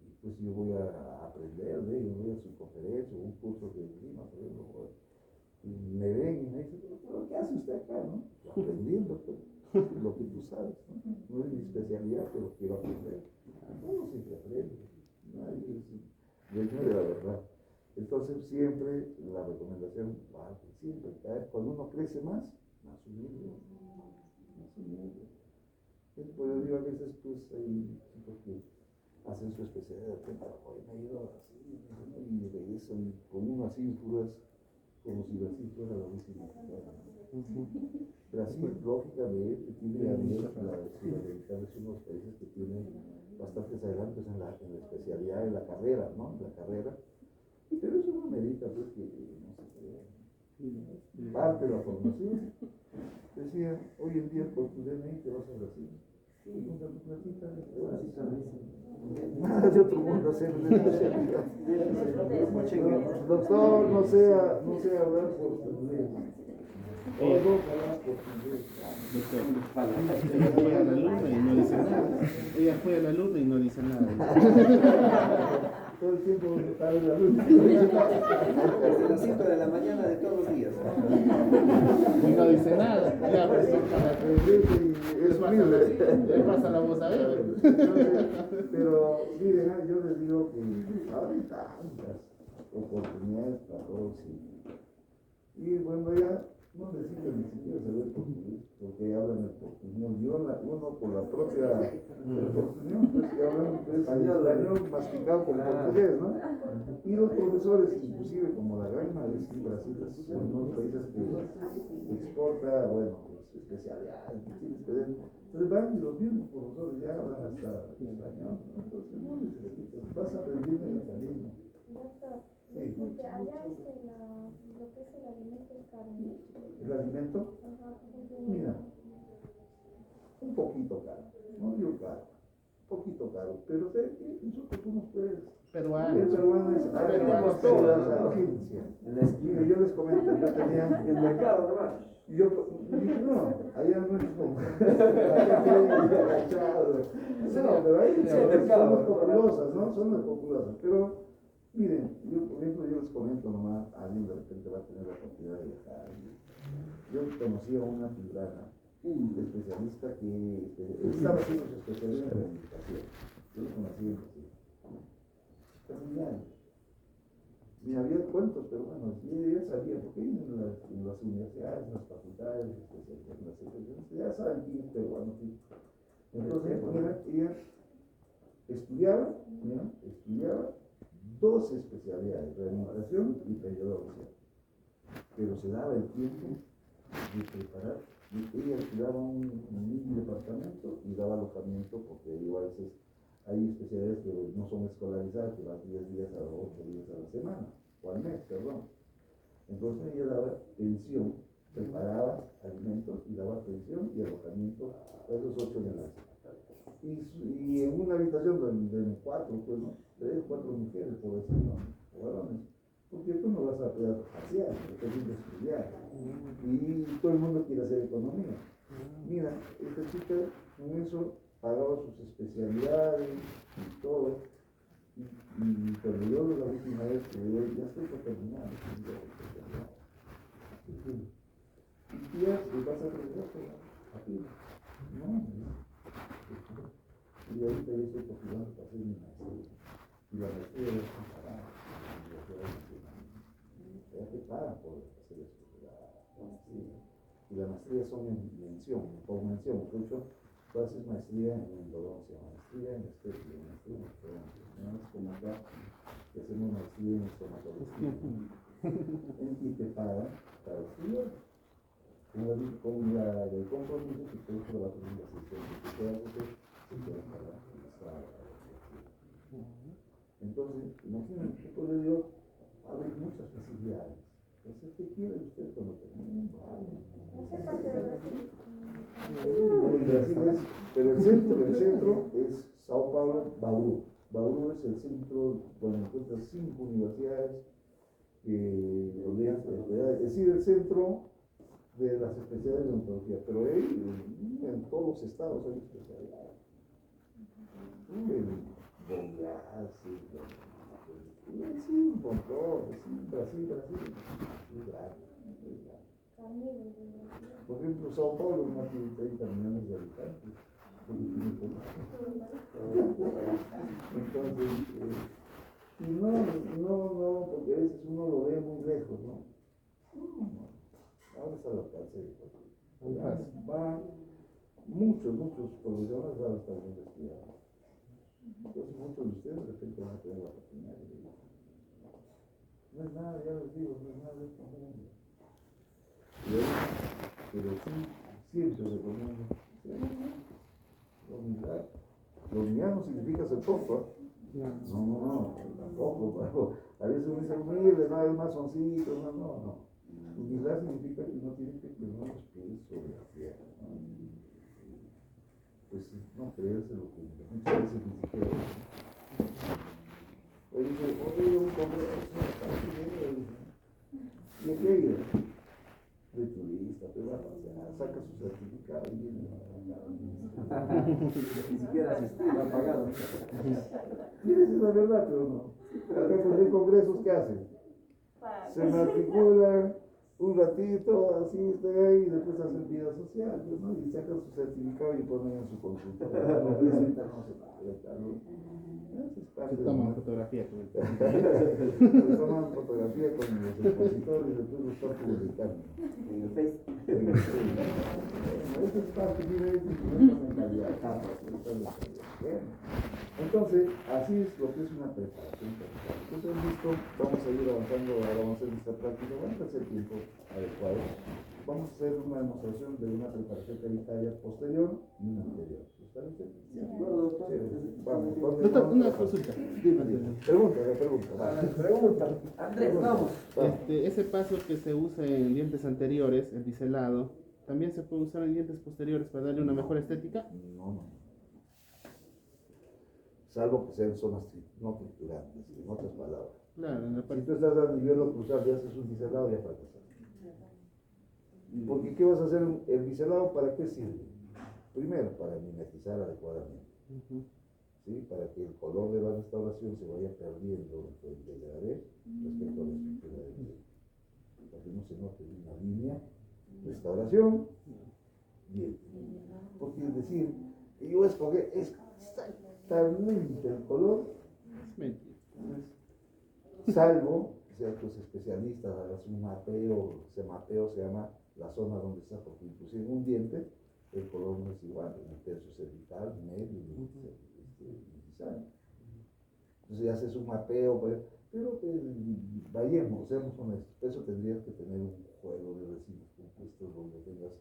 Y pues yo voy a aprender de ellos, voy a su conferencia o un curso de Lima, por ejemplo, y me ven y me dicen, pero ¿qué hace usted acá, no? Aprendiendo pues, lo que tú sabes, ¿no? No es mi especialidad, pero quiero aprender. Uno siempre aprende, nadie es de la verdad. Entonces siempre la recomendación va siempre, cuando uno crece más humilde, más humilde. Pues yo digo a veces pues hay chicos que hacen su especialidad, hoy me he ido así, y regresan con uno así puras, como si Brasil fuera la última. Brasil lógicamente tiene abierta la Sudamericana, es uno de los países que tiene bastantes adelantos en la especialidad, en la carrera, ¿no? En la carrera. Pero eso no merita pues que no se crea. Parte de la formación. Decía, hoy en día por tu DNI te vas a Brasil. Nada de otro mundo hacer una especialidad. Doctor, no sea hablar por tu DNI. Ella fue a la luna y no dice nada. Ella fue a la luna y no dice nada. Todo el tiempo está en la luna. Desde las 5 de la mañana de todos los días. Y no dice nada. Ya, pues, Es humilde. le pasa la voz a él. Pero miren, yo les digo que ahora hay tantas oportunidades para todos. Y bueno, ya no necesitan ni siquiera saber portugués, porque hablan el portugués. Uno por la propia portugués, pues que hablan español masticado con portugués, ¿no? Y los profesores, inclusive como la gran mayoría en Brasil, son unos países que exporta, bueno, especialidades, entonces van y los mismos profesores ya hablan hasta español, ¿no? Entonces no necesitas, vas aprendiendo en el camino. Doctor, Sí. disculpe, allá lo que es el alimento es caro, ¿no? ¿El alimento? Ajá, Mira, un poquito caro, no digo caro, un poquito caro, pero sé que nosotros somos pues, Peruano. el peruano es tenemos toda la agencia. Mire, yo les comento, yo tenía El mercado nomás. yo dije, no, allá no es como agachado. No, pero ahí son las populosas, ¿no? Son las populosas, pero miren, yo por ejemplo, yo les comento nomás, alguien de repente va a tener la oportunidad de viajar. Yo conocí a una fibrana, un especialista que estaba haciendo su especialidad en rehabilitación. Yo lo conocí en Brasil. Está genial. Ni había cuentos, pero bueno, ya sabía, porque en las universidades, en las facultades, en las instituciones, ya saben quién es peruano. Entonces, mira, ella estudiaba dos especialidades, rehabilitación y periodología. Pero se daba el tiempo de preparar, ella alquilaba un mini departamento y daba alojamiento, porque digo, a veces hay especialidades que no son escolarizadas, que van 10 días a 8 días a la semana, o al mes, perdón. Entonces ella daba pensión, preparaba alimentos y daba pensión y alojamiento a esos 8 días. Y en una habitación de 4, pues, ¿no? 3, 4 mujeres, por decirlo, o varones. Porque tú no vas a poder pasear, porque tienes que estudiar. Y todo el mundo quiere hacer economía. Mira, esta chica con eso pagaba sus especialidades y todo. Y cuando yo la última vez que yo ya estoy por terminar, y ya te vas a regresar aquí. No. Y ahorita yo estoy postulando para hacer mi maestría. Y la maestría es comparada. Ya te pagan por hacer esto. Y la maestría son por mención. De hecho, tú haces maestría en endodoncia, maestría en estética, maestría en ortodoncia. No es como acá, que hacemos maestría en estomatología. Y te pagan para estudiar. Con el compromiso que tú trabajas en la asistencia que te haces, se queda para la. Entonces, imagínate, por ello, hay muchas facilidades. Entonces, ¿qué quiere usted cuando termine? Pero el centro es Sao Paulo, Bauru. Bauru es el centro donde encuentras 5 universidades es decir, el centro de las especialidades de odontología, pero en todos los estados hay especialidades. En Goiás, sí, un montón, sí, Brasil, muy grande, muy grande. Por ejemplo, Sao Paulo no tiene 30 millones de habitantes. Entonces, y no, porque a veces uno lo ve muy lejos, ¿no? Ahora está al alcance de cualquier. Va, muchos profesionales van a estar investigando. Entonces, muchos de ustedes de repente van a tener la oportunidad de decir, no es nada, ya les digo, no es nada de este mundo. Pero sí, siempre recomiendo la humildad. La humildad no significa ser tonto, ¿eh? No, tampoco. A veces uno dice humilde, no, es más soncito, no. Humildad significa que uno tiene que poner los pies sobre la tierra, ¿no? Pues no creerse lo que muchas veces ni siquiera. Oye, dice, un congreso, ¿y a qué ir? De turista, te va a pasear, saca su certificado y viene Ni siquiera asistir, ha pagado. Tienes esa verdad, pero no. Acá pues hay congresos que hacen. Se matriculan un ratito, así está ahí, y después hacen vida social, pues, ¿no? Y sacan su certificado y ponen en su consultorio. Se toman fotografía con el Se toman fotografía con los expositores y después lo están publicando. En el Facebook. Eso es parte de la mentalidad. Entonces, así es lo que es una preparación. Entonces, listo, vamos a ir avanzando, ahora vamos a hacer nuestra práctica, vamos a hacer tiempo adecuado. Vamos a hacer una demostración de una preparación cavitaria posterior y una anterior. ¿Está bien? De acuerdo, doctor. Vamos, Doctor, una consulta. Pregunta. Andrés, vamos. Ese paso que se usa en dientes anteriores, el biselado, ¿también se puede usar en dientes posteriores para darle una mejor estética? No. Salvo que sean zonas no triturantes, en otras palabras. Claro, en la Si parte. tú estás a nivel oclusal y haces un biselado, ya fracasaste. Porque ¿qué vas a hacer? ¿El biselado para qué sirve? Primero, para mimetizar adecuadamente. ¿Sí? Para que el color de la restauración se vaya perdiendo el degradé respecto a la estructura del diente. Para que no se note una línea, restauración, diente. Porque es decir, que yo escogí exactamente el color, Es mentira. salvo que sean tus especialistas, hagas un mapeo, ese mapeo se llama la zona donde está, porque inclusive en un diente el color no es igual, en el tercio cervical, medio y distal. Entonces haces un mapeo, pero vayamos, seamos honestos, eso tendrías que tener un juego de resinos compuestos donde tengas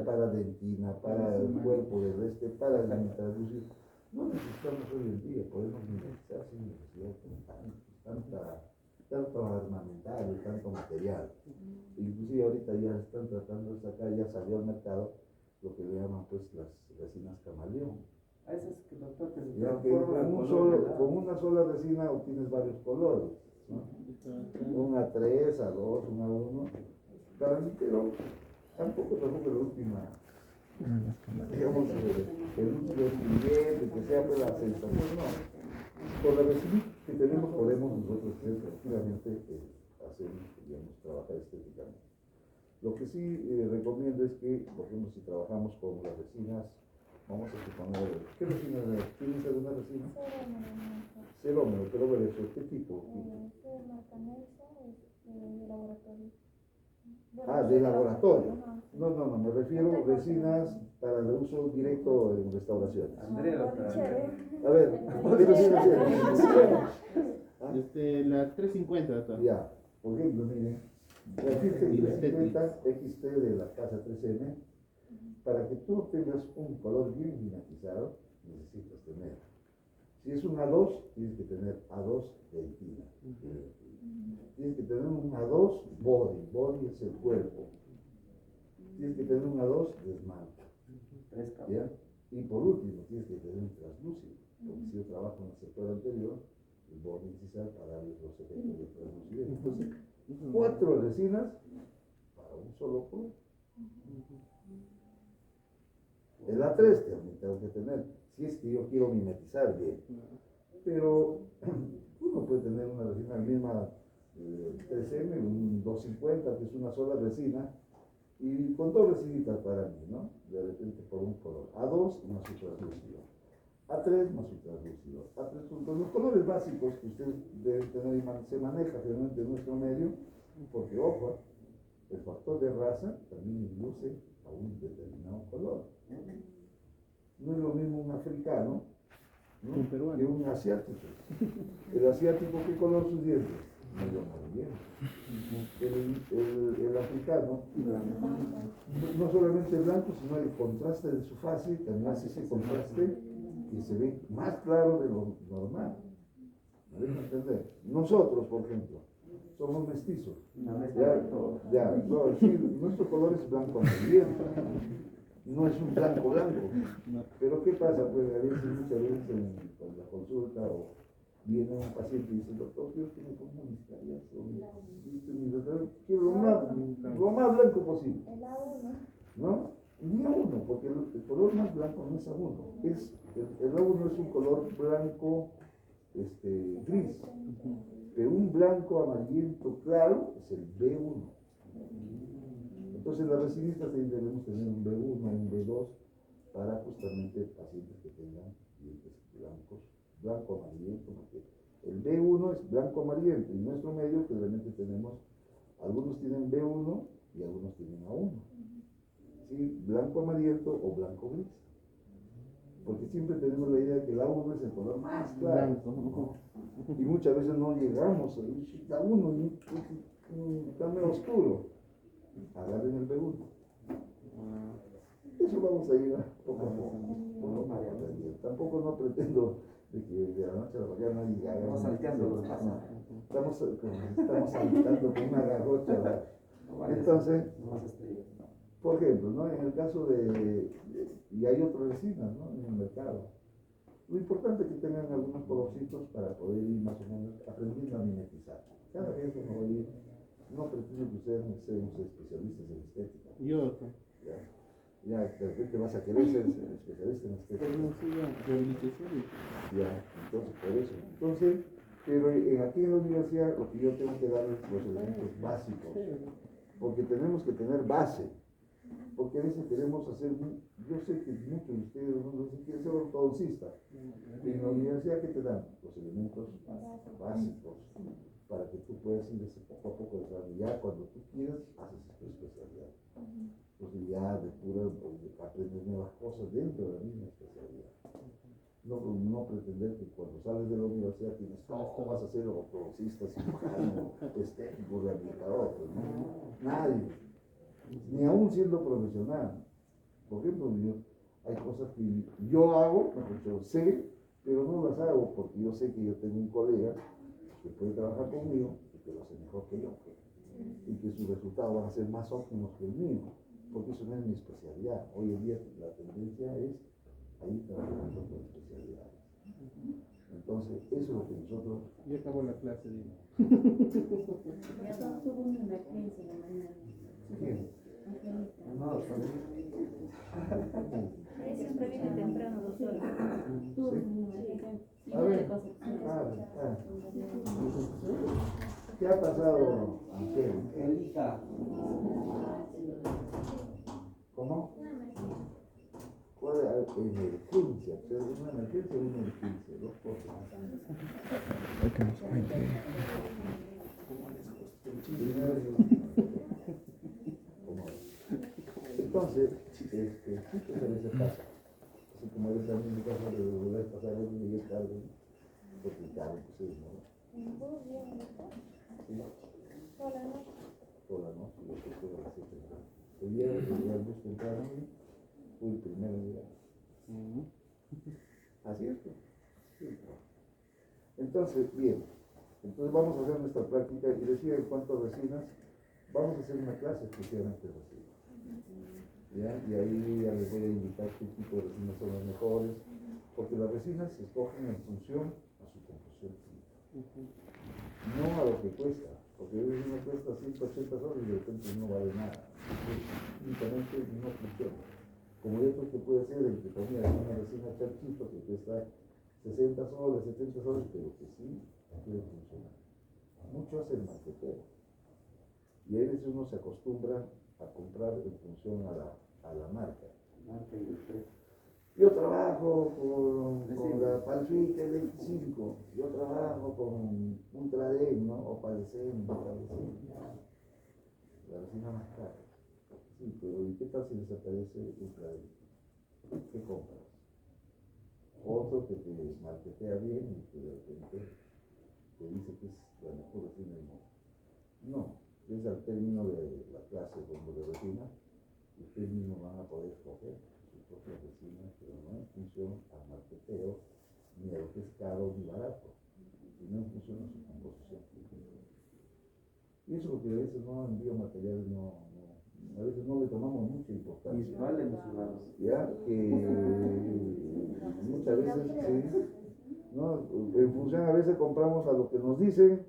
para dentina, para el cuerpo del para la traducir. No necesitamos hoy en día, podemos mimetizar sin necesidad de tanto armamentario, tanto material. Inclusive ahorita ya están tratando de sacar, ya salió al mercado lo que le llaman pues las resinas camaleón. A esas que doctor que se Ya que transforman con una sola resina obtienes varios colores, ¿no? Una 3, a 2, una 1, pero tampoco la última, digamos, el último ingrediente, que sea pues la sensación, no. Con la resina que tenemos podemos nosotros tranquilamente hacer, digamos, trabajar estéticamente. Lo que sí recomiendo es que, por ejemplo, si trabajamos con las resinas, vamos a suponer, ¿qué resina es? ¿Tienes alguna resina? Cerómero, pero ver eso, ¿qué tipo? De laboratorio. De laboratorio. No, me refiero a resinas para el uso directo en restauraciones. Andrea, doctor. A ver, ¿qué resina tienes? La 350, doctor. Ya, por ejemplo, miren, la 350 XT de la casa 3M, para que tú tengas un color bien mimetizado, necesitas tener, si es un A2, tienes que tener A2 dentina. Tienes que tener un A2 body es el cuerpo. Tienes que tener un A2 de esmalte. ¿Ya? Y por último, tienes que tener un translúcido, porque si yo trabajo en el sector anterior, el bornicizar para darles los efectos de translucidez. Entonces, 4 resinas para un solo color. El A3 también tengo que tener, si es que yo quiero mimetizar bien. Pero uno puede tener una resina misma 3M, un 250, que es una sola resina, y con 2 resinitas para mí, ¿no? De repente por un color. A2 más su translúcido. A3 más su translúcido. A3 con los colores básicos que ustedes deben tener y se maneja realmente en nuestro medio, porque ojo, el factor de raza también induce a un determinado color. No es lo mismo un africano, ¿no?, Un peruano, que un asiático. El asiático, ¿qué color sus dientes? Medio amarillento. El africano, no solamente blanco, sino el contraste de su fase también hace ese contraste y se ve más claro de lo normal. ¿Me dejan entender? Nosotros, por ejemplo, somos mestizos. Sí, nuestro color es blanco amarillento. No es un blanco blanco. Pero ¿qué pasa? Pues a veces, muchas veces en la consulta o viene un paciente y dice, doctor, quiero que me ponga mis caries, quiero lo más blanco posible. El A1. ¿No? Ni A1, porque el color más blanco no es A1. El A1 es un color blanco gris. Pero un blanco amarillento claro es el B1. Entonces las resinistas debemos tener un B1, un B2 para justamente pacientes que tengan dientes blancos, blanco amarillento, porque el B1 es blanco amarillento y nuestro medio que realmente tenemos, algunos tienen B1 y algunos tienen A1. ¿Sí? Blanco amarillento o blanco gris. Porque siempre tenemos la idea de que el A1 es el color más claro. ¿No? Y muchas veces no llegamos a A1 está medio oscuro. Agarren el B1. Eso vamos a ir poco a poco. Tampoco no pretendo de que de la noche a la mañana Estamos salteando los pasos. Estamos saltando con una garrocha. Entonces, por ejemplo, ¿no?, en el caso y hay otras resinas, ¿no?, en el mercado. Lo importante es que tengan algunos colorcitos para poder ir más o menos aprendiendo a mimetizar. Cada vez que me voy a ir, no pretendo que ustedes seamos especialistas en estética. Yo. Ya, de repente vas a querer ser especialista en estética. Ya, entonces por eso. Entonces, pero aquí en la universidad lo que yo tengo que dar es los elementos básicos. Porque tenemos que tener base. Porque a veces queremos hacer, yo sé que muchos de ustedes no quieren ser ortodoncista. En la universidad, ¿qué te dan? Los elementos básicos para que tú puedas ir poco a poco desarrollando. Ya cuando tú quieras, haces tu especialidad. Entonces ya aprendes nuevas cosas dentro de la misma especialidad. No pretender que cuando sales de la universidad tienes todo, vas a ser ortodoncista, cirujano, estético, rehabilitador. Pues, ¿no? Nadie. Ni aún siendo profesional. Por ejemplo, hay cosas que yo hago, yo sé, pero no las hago porque yo sé que yo tengo un colega que puede trabajar conmigo y que lo hace mejor que yo, y que sus resultados van a ser más óptimos que el mío, porque eso no es mi especialidad. Hoy en día la tendencia es a ir trabajando con especialidades. Entonces, eso es lo que nosotros... Ya acabó la clase, digo. Ya tuvo una emergencia en la mañana. ¿Quién? Siempre viene temprano, doctor. A ver, ¿qué ha pasado, Ángel? Elija. ¿Cómo? Puede haber emergencia, pero una emergencia o una emergencia, dos cosas. Hay que nos cuente. Entonces, muchas veces pasa, así como eres a mí en mi caso de volver a pasar un día tarde, porque claro, pues es, ¿no? Sí, Hola, ¿no? toda la noche, yo creo que a las 7 de la tarde. El día de llegar al bus temprano, fue el primero día. Así es, pues. Sí. Entonces, bien, entonces vamos a hacer nuestra práctica y decía en cuanto a resinas, vamos a hacer una clase especialmente de resinas. ¿Ya? Y ahí ya les voy a indicar qué tipo de resinas son las mejores, porque las resinas se escogen en función a su composición química. no a lo que cuesta, porque a veces uno cuesta 180 soles y de repente no vale nada. Únicamente no funciona. Como hay otro que puede ser, entre comillas, una resina charchito que cuesta 60 soles, 70 soles, pero que sí puede funcionar. Mucho hace el marquetero. Y a veces uno se acostumbra a comprar en función a la marca. Marca y el precio. Yo trabajo con la Palfita 25, yo trabajo con Ultraden, ¿no? O Parecen, la resina más cara. Sí, pero ¿y qué tal si desaparece Ultraden? ¿Qué compras? Otro que te marketea bien y que de repente te dice que es la mejor resina del mundo. No, es al término de la clase de resina, ustedes mismos van a poder escoger sus propias resinas, pero no en función al marketeo, ni a lo que es caro ni barato, sino en función a su composición. Y eso porque a veces no en biomateriales a veces no le tomamos mucha importancia. Visual emocionado. Ya que muchas veces sí, ¿no? En función a veces compramos a lo que nos dicen,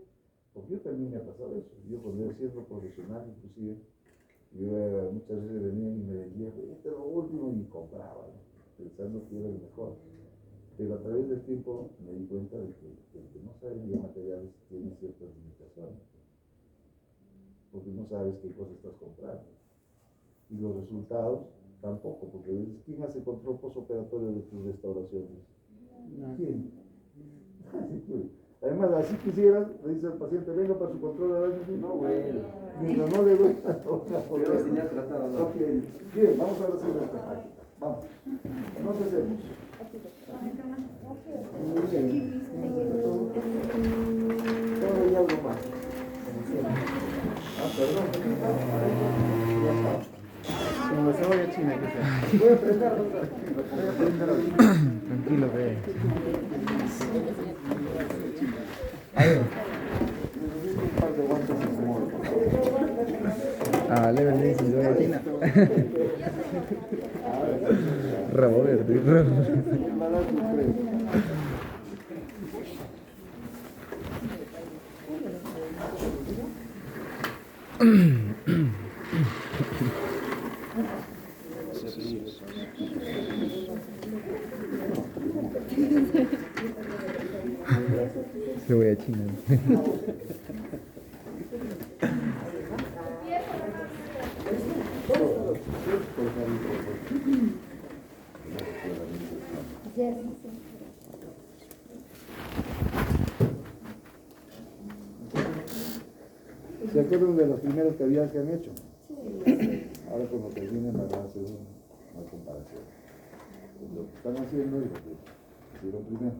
porque yo también me ha pasado eso. Yo cuando era siendo profesional inclusive, yo muchas veces venía y me decía, este es lo último y compraba, ¿no? Pensando que era el mejor. Pero a través del tiempo me di cuenta de que el que no sabe biomateriales tiene ciertas limitaciones, porque no sabes qué cosa estás comprando. Y los resultados tampoco, porque a veces, ¿quién hace control postoperatorio de tus restauraciones? ¿Quién? Además, así quisieras, le dice al paciente, venga para su control de daño. No, bueno. Mientras no le duele. Pero si ya tratado, ¿no? Ok, bien, vamos a la siguiente. Vamos. No se hacemos. Muy bien. Todo y algo más. Perdón. Ya está. Como la cebolla china que sea. Voy a prender, doctor. Voy a prender ahorita. Tranquilo, ve. Necesito un par de guantes y small, por favor. Ah, le vendí sin cebolla china. Rabo verde, rabo. Va a dar sus tres. Cebolla china. ¿Se acuerdan de los primeros que han hecho? Ahora cuando terminen van a hacer una comparación. Lo que están haciendo y lo que hicieron primero.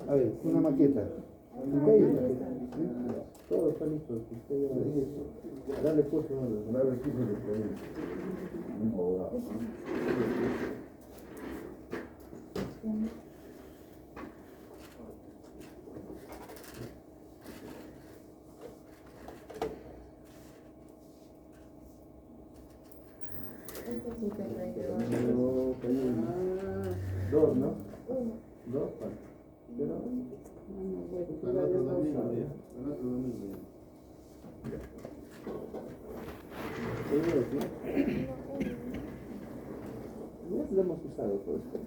A ver, una maqueta. ¿Sí? Todo está listo. Dale pues, dale el piso de Dos, ¿no? Dos, pero Al otro domingo ya. Al otro domingo ya. seguro, ¿sí? Ya lo hemos usado todo esto.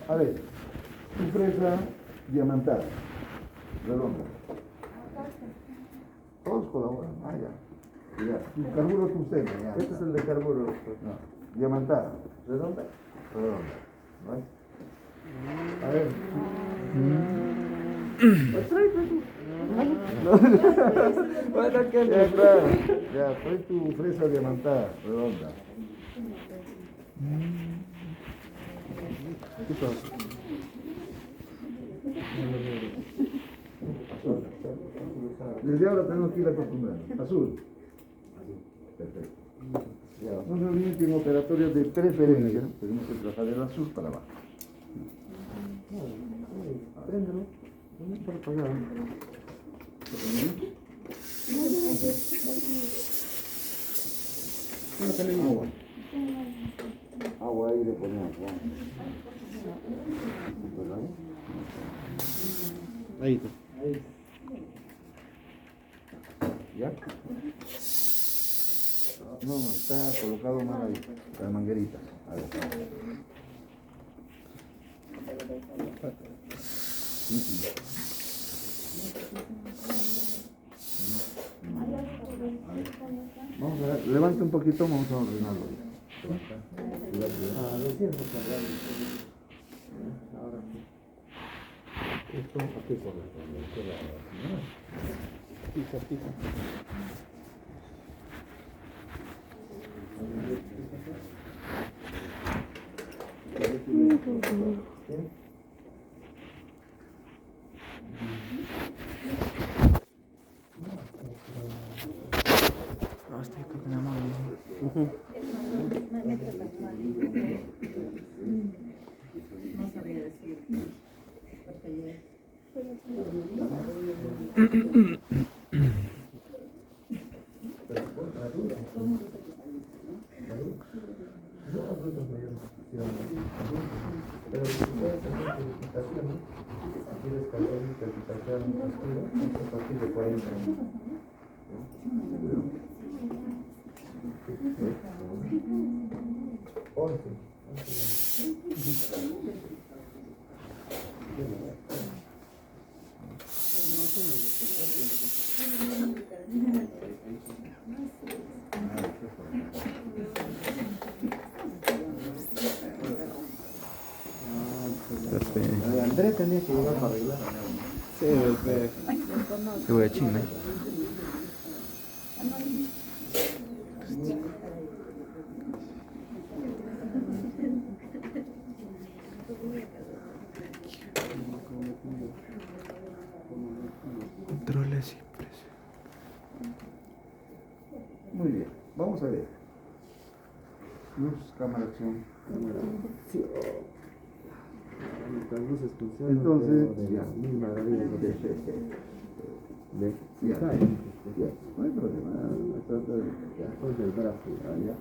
A ver, tu fresa diamantada, redonda. Todos colaboran. Ah, ya. Ya. Tu carburo es usted, ya. Este es el de carburo, doctor. No. Diamantada. ¿Redonda? Redonda. ¿No es? A ver. Ya, claro. Ya, trae tu fresa diamantada, redonda. ¿Qué pasa? Desde ahora tenemos que ir acostumbrando. Azul. Perfecto. Ya, no se olviden que en operatorios de preferencia tenemos que trabajar del azul para abajo. Préndelo. No es para apagar. Agua. Agua ahí le ponemos. Ahí está. ¿Ya? No, está colocado mal ahí. La manguerita. A ver. Vamos a ver, levante un poquito, vamos a ordenarlo. Recién se cargaron. Ahora sí. Esto aquí corresponde. Fija, fija. No, estoy creo que me amo. No sabría decir. Porque Perfecto. Andrés tenía que llegar para arreglar. Sí, Te voy a China. Controles simples. Muy bien, vamos a ver. Luz, cámara, acción. Las luces funcionan. Entonces, pero de ya. mil maravillas. ¿Ve? Ya. Cae. Ya. No hay problema. Trata de. Ya. Después del brazo. Ya.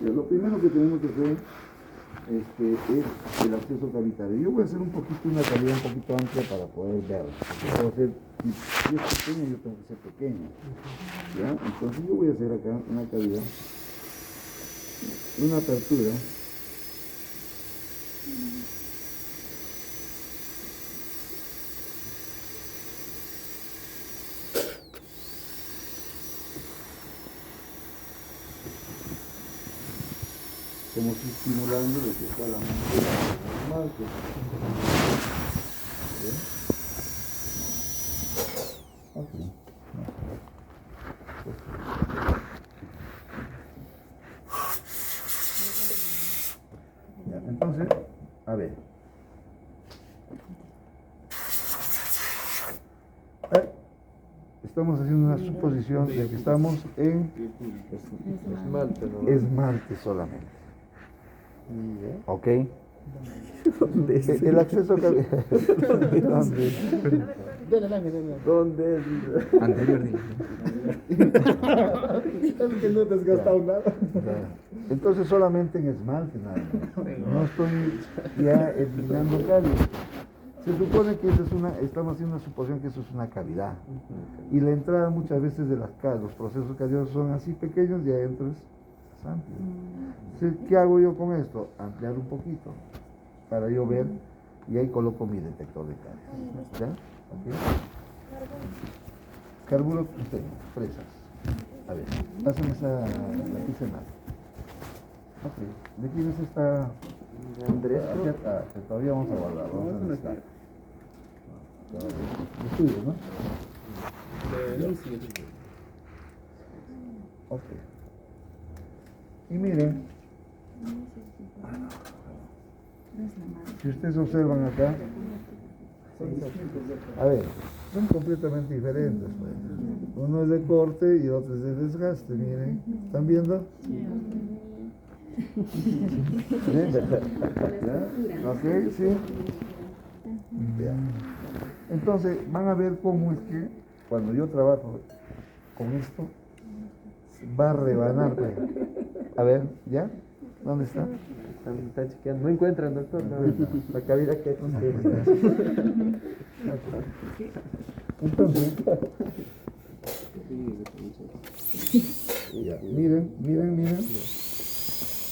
Ya, lo primero que tenemos que hacer es el acceso cavitario. Yo voy a hacer una calidad un poquito amplia para poder verlo. Si es pequeña, yo tengo que ser pequeño. ¿Ya? Entonces yo voy a hacer acá una cavidad, una apertura. Como si estimulando lo que está la manguera normal. Ok. Ya, entonces, a ver. Estamos haciendo una suposición de que estamos en Esmalte, ¿no? esmalte solamente. ¿Ok? El acceso ¿Dónde? ¿Dónde es? Anterior, dile. Es que no te has gastado nada. Entonces solamente en esmalte nada más. No estoy ya eliminando caries. Se supone que estamos haciendo una suposición que eso es una cavidad. Y la entrada muchas veces de los procesos caviosos son así pequeños y adentro es amplio. Entonces, ¿qué hago yo con esto? Ampliar un poquito para yo ver y ahí coloco mi detector de caries. ¿Ya? ¿Ok? Carburo costeño, fresas. A ver, pásame la pizza más. Ok, ¿de quién es esta? De Andrés. Aquí está, que todavía vamos a guardar. Vamos a necesitar. Es tuyo, ¿no? Ok. Y miren, si ustedes observan acá, a ver, Son completamente diferentes, pues. Uno es de corte y el otro es de desgaste, miren. ¿Están viendo? ¿Ya? ¿Ok? ¿Sí? Ya. Entonces, van a ver cómo es que cuando yo trabajo con esto, va a rebanar, pues. A ver, ¿ya? ¿Dónde está? Están chequeando. No encuentran, doctor, la cavidad que Entonces, ya, miren.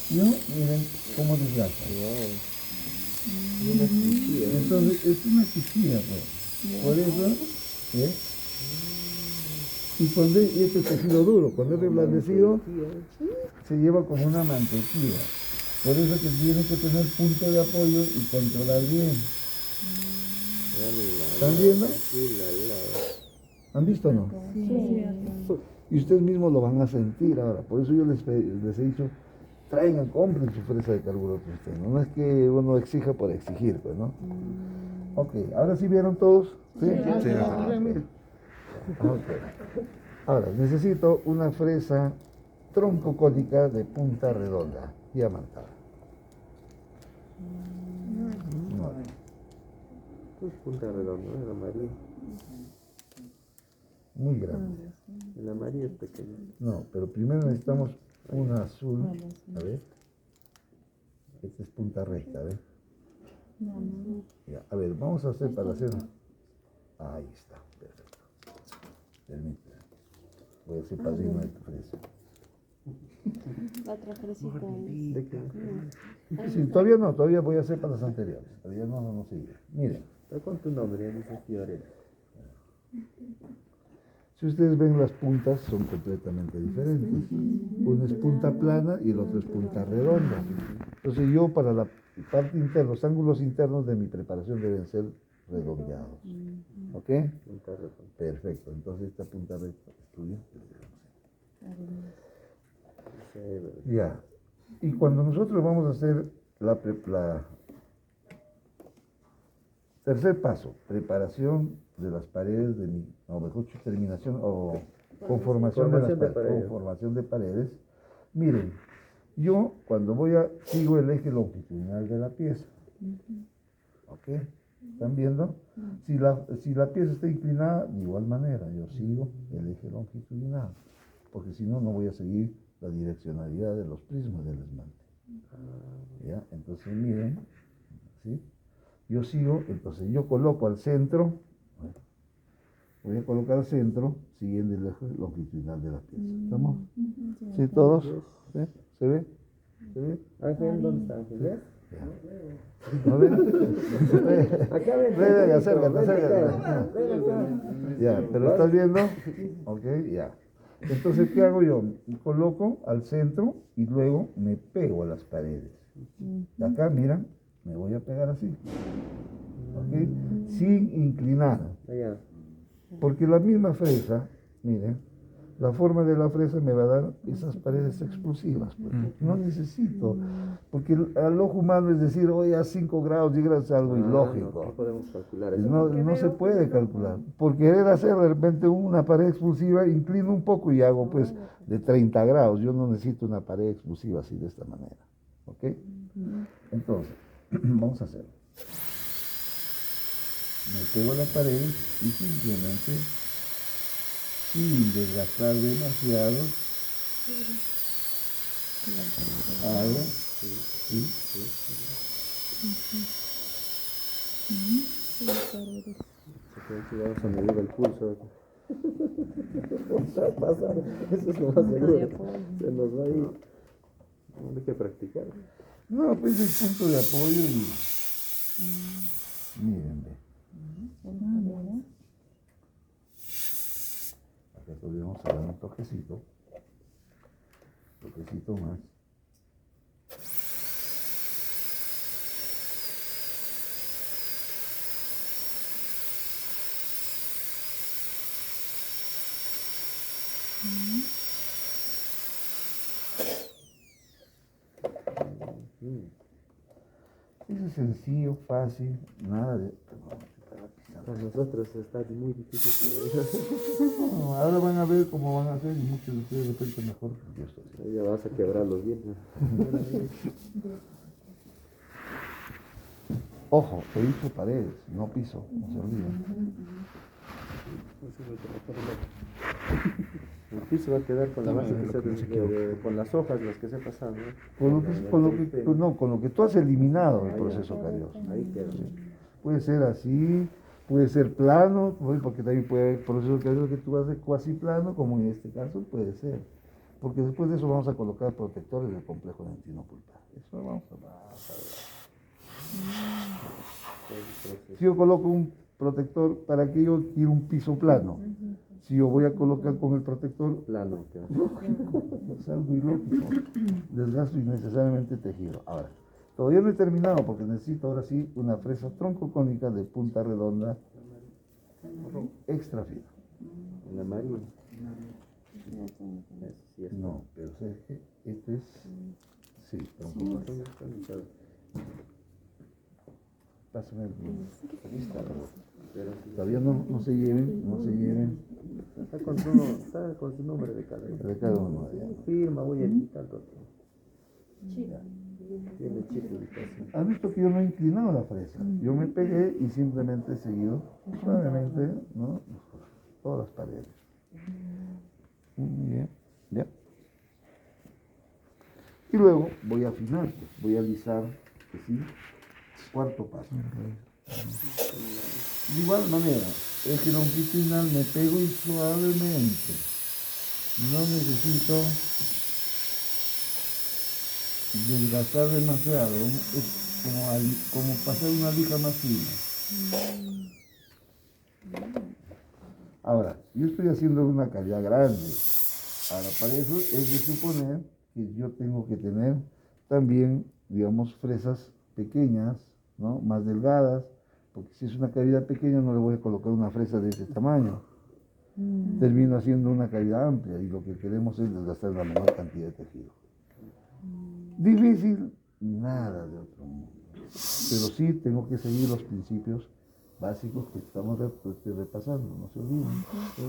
¿No? Miren cómo desgasta. Entonces, es una cuchilla, pues. Por eso, ¿eh? Y cuando este tejido duro, cuando es reblandecido, se lleva como una mantequilla. Por eso que tiene que tener punto de apoyo y controlar bien. ¿Están viendo? ¿Han visto o no? Sí. Y ustedes mismos lo van a sentir ahora. Por eso yo les he dicho, traigan, compren su fresa de carburador. No es que uno exija por exigir, pues, ¿no? Ok, ahora sí vieron todos. ¿Sí? Sí. Ok. Ahora, necesito una fresa troncocónica de punta redonda, diamantada. No. Es punta redonda, ¿no? El amarillo. Muy grande. El amarillo es pequeño. No, pero primero necesitamos una azul. A ver. Esta es punta recta, ¿ves? Ya, a ver, vamos a hacer para hacer. Ahí está, perfecto. Permíteme. Voy a ser padrino de tu fresa. La otra fresita. ¿De qué? Sí, todavía voy a hacer para las anteriores. Todavía no sigue. Miren, ¿Con tu nombre? Ya dice Fiorella. si ustedes ven las puntas son completamente diferentes. Una es punta plana y el otro es punta redonda. Entonces yo para la parte interna, los ángulos internos de mi preparación deben ser redondeados. ¿Ok? Punta redonda. Perfecto. Entonces esta punta recta es tuya. Ya. Y cuando nosotros vamos a hacer la tercer paso, preparación de las paredes de mi, o mejor dicho, terminación o conformación de las paredes, conformación de paredes. Miren, yo cuando sigo el eje longitudinal de la pieza. ¿Ok? ¿Están viendo? Si la pieza está inclinada, de igual manera, yo sigo el eje longitudinal, porque si no, no voy a seguir la direccionalidad de los prismas del esmalte. ¿Ya? Entonces, miren, ¿sí? Yo sigo, entonces yo coloco al centro, voy a colocar al centro, siguiendo el eje longitudinal de la pieza. ¿Estamos? ¿Sí, todos? ¿Sí? ¿Se ve? ¿Se ve? Ángel, ¿dónde está Ángel? ¿Ves? ¿No ven? Acá ven. Ven, acércate. Ya, ¿pero estás viendo? Ok, ya. Entonces, ¿qué hago yo? Coloco al centro y luego me pego a las paredes. Y acá, mira, me voy a pegar así. ¿Ok? Sin inclinar. Allá. Porque la misma fresa, miren, la forma de la fresa me va a dar esas paredes explosivas. Pues. No necesito. Porque al ojo humano es decir, oye, a 5 grados, 10 grados es algo ilógico. No podemos calcular eso. No se puede calcular. Por querer hacer de repente una pared explosiva, inclino un poco y hago pues de 30 grados. Yo no necesito una pared explosiva así de esta manera. ¿Ok? Entonces, vamos a hacerlo. Me pego a la pared y simplemente, sin desgastar demasiado, hago, Vamos a medir el pulso. Eso es lo más seguro. Se nos va a ir. Hay que practicar. No, pues el punto de apoyo y miren, ve. Acá todavía vamos a dar un toquecito más. Eso es sencillo, fácil, nada de... Estaba pisando. Para nosotros está muy difícil. No, ahora van a ver cómo van a hacer y muchos de ustedes de repente mejor que yo estoy. Ya vas a quebrar los dientes. Ojo, he dicho paredes, no piso, no se olviden. El piso va a quedar con la base con las hojas, las que se pasan, ¿no? Con lo que tú has eliminado el proceso carioso. Ahí queda. Puede ser así, puede ser plano, porque también puede haber proceso carioso que tú haces cuasi plano, como en este caso puede ser. Porque después de eso vamos a colocar protectores del complejo dentino pulpar. Eso vamos a ver. Si yo coloco un protector, ¿para qué yo quiero un piso plano? Si yo voy a colocar con el protector Plano queda. lógico, es algo ilógico, desgasto innecesariamente tejido. Ahora, todavía no he terminado porque necesito ahora sí una fresa troncocónica de punta redonda extra fina. En amarillo. No, pero ¿sabes qué? Este es, sí, troncocónica. Pásame el lista, pero todavía no se lleven. Está con su nombre de cada uno. Firma, voy a quitar otro. Tiene chip de ubicación. ¿Has visto que yo no he inclinado la fresa? Yo me pegué y simplemente he seguido suavemente, ¿no? Todas las paredes. Muy bien, ya. Y luego voy a afinar, voy a alisar, ¿sí? Cuarto paso. De igual manera, eje longitudinal me pego y suavemente. No necesito desgastar demasiado, es como pasar una lija más fina. Ahora, yo estoy haciendo una calidad grande. Ahora, para eso es de suponer que yo tengo que tener también, digamos, fresas pequeñas, ¿no? Más delgadas, porque si es una cavidad pequeña no le voy a colocar una fresa de ese tamaño. Termino haciendo una cavidad amplia y lo que queremos es desgastar la menor cantidad de tejido. Difícil, nada de otro mundo. Pero sí tengo que seguir los principios básicos que estamos repasando, no se olviden. ¿Sí?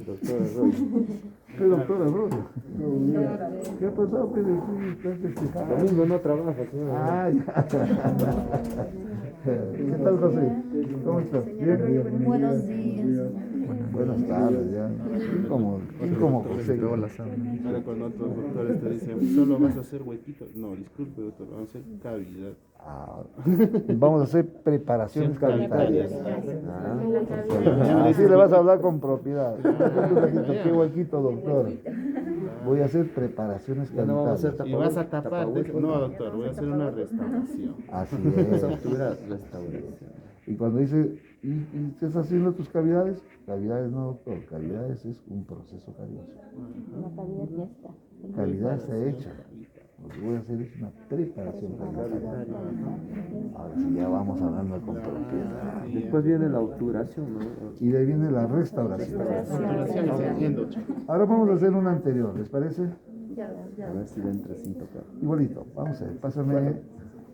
Doctora Roy. ¿Qué doctora Rosa? ¿Qué ha pasado, Pedro? ¿Estás festejando? Domingo no trabaja, señor. Ah, ya. ¿Qué tal, José? ¿Cómo estás? ¿Bien? Buenos días. Buenas tardes, ya. ¿Cómo José? Ahora cuando otros doctores te dicen, solo vas a hacer huequitos. No, disculpe, doctor, vamos a hacer cavidad. Ah, vamos a hacer preparaciones cavitarias. Ah, Así le vas a hablar con propiedad. Qué huequito, doctor. Voy a hacer preparaciones Ya no vamos a cavitarias. hacer Y vas a tapar. tapahuecos. No, doctor, voy a hacer una restauración. Así Esa es. obtuviera restauración. Y cuando dice, ¿y qué estás haciendo tus cavidades? Cavidades no, doctor. Cavidades es un proceso carioso. La cavidad ya está. Cavidad está hecha. Lo que voy a hacer es una preparación cavitaria. Ahora sí, ya vamos hablando con propiedad. Después viene la obturación, ¿no? Y de ahí viene la restauración. Restauración, entiendo, chico. Ahora vamos a hacer una anterior, ¿les parece? A ver si le entra sin tocar. Igualito, vamos a ver, pásame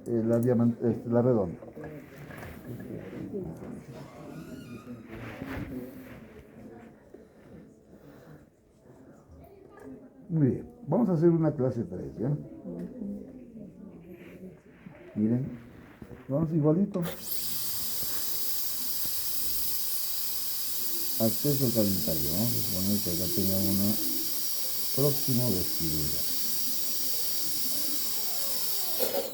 la redonda. Muy bien, vamos a hacer una clase 3, ¿ya? Miren, vamos igualito. Acceso cavitario, vamos a suponer que acá tenga una próximo vestibular.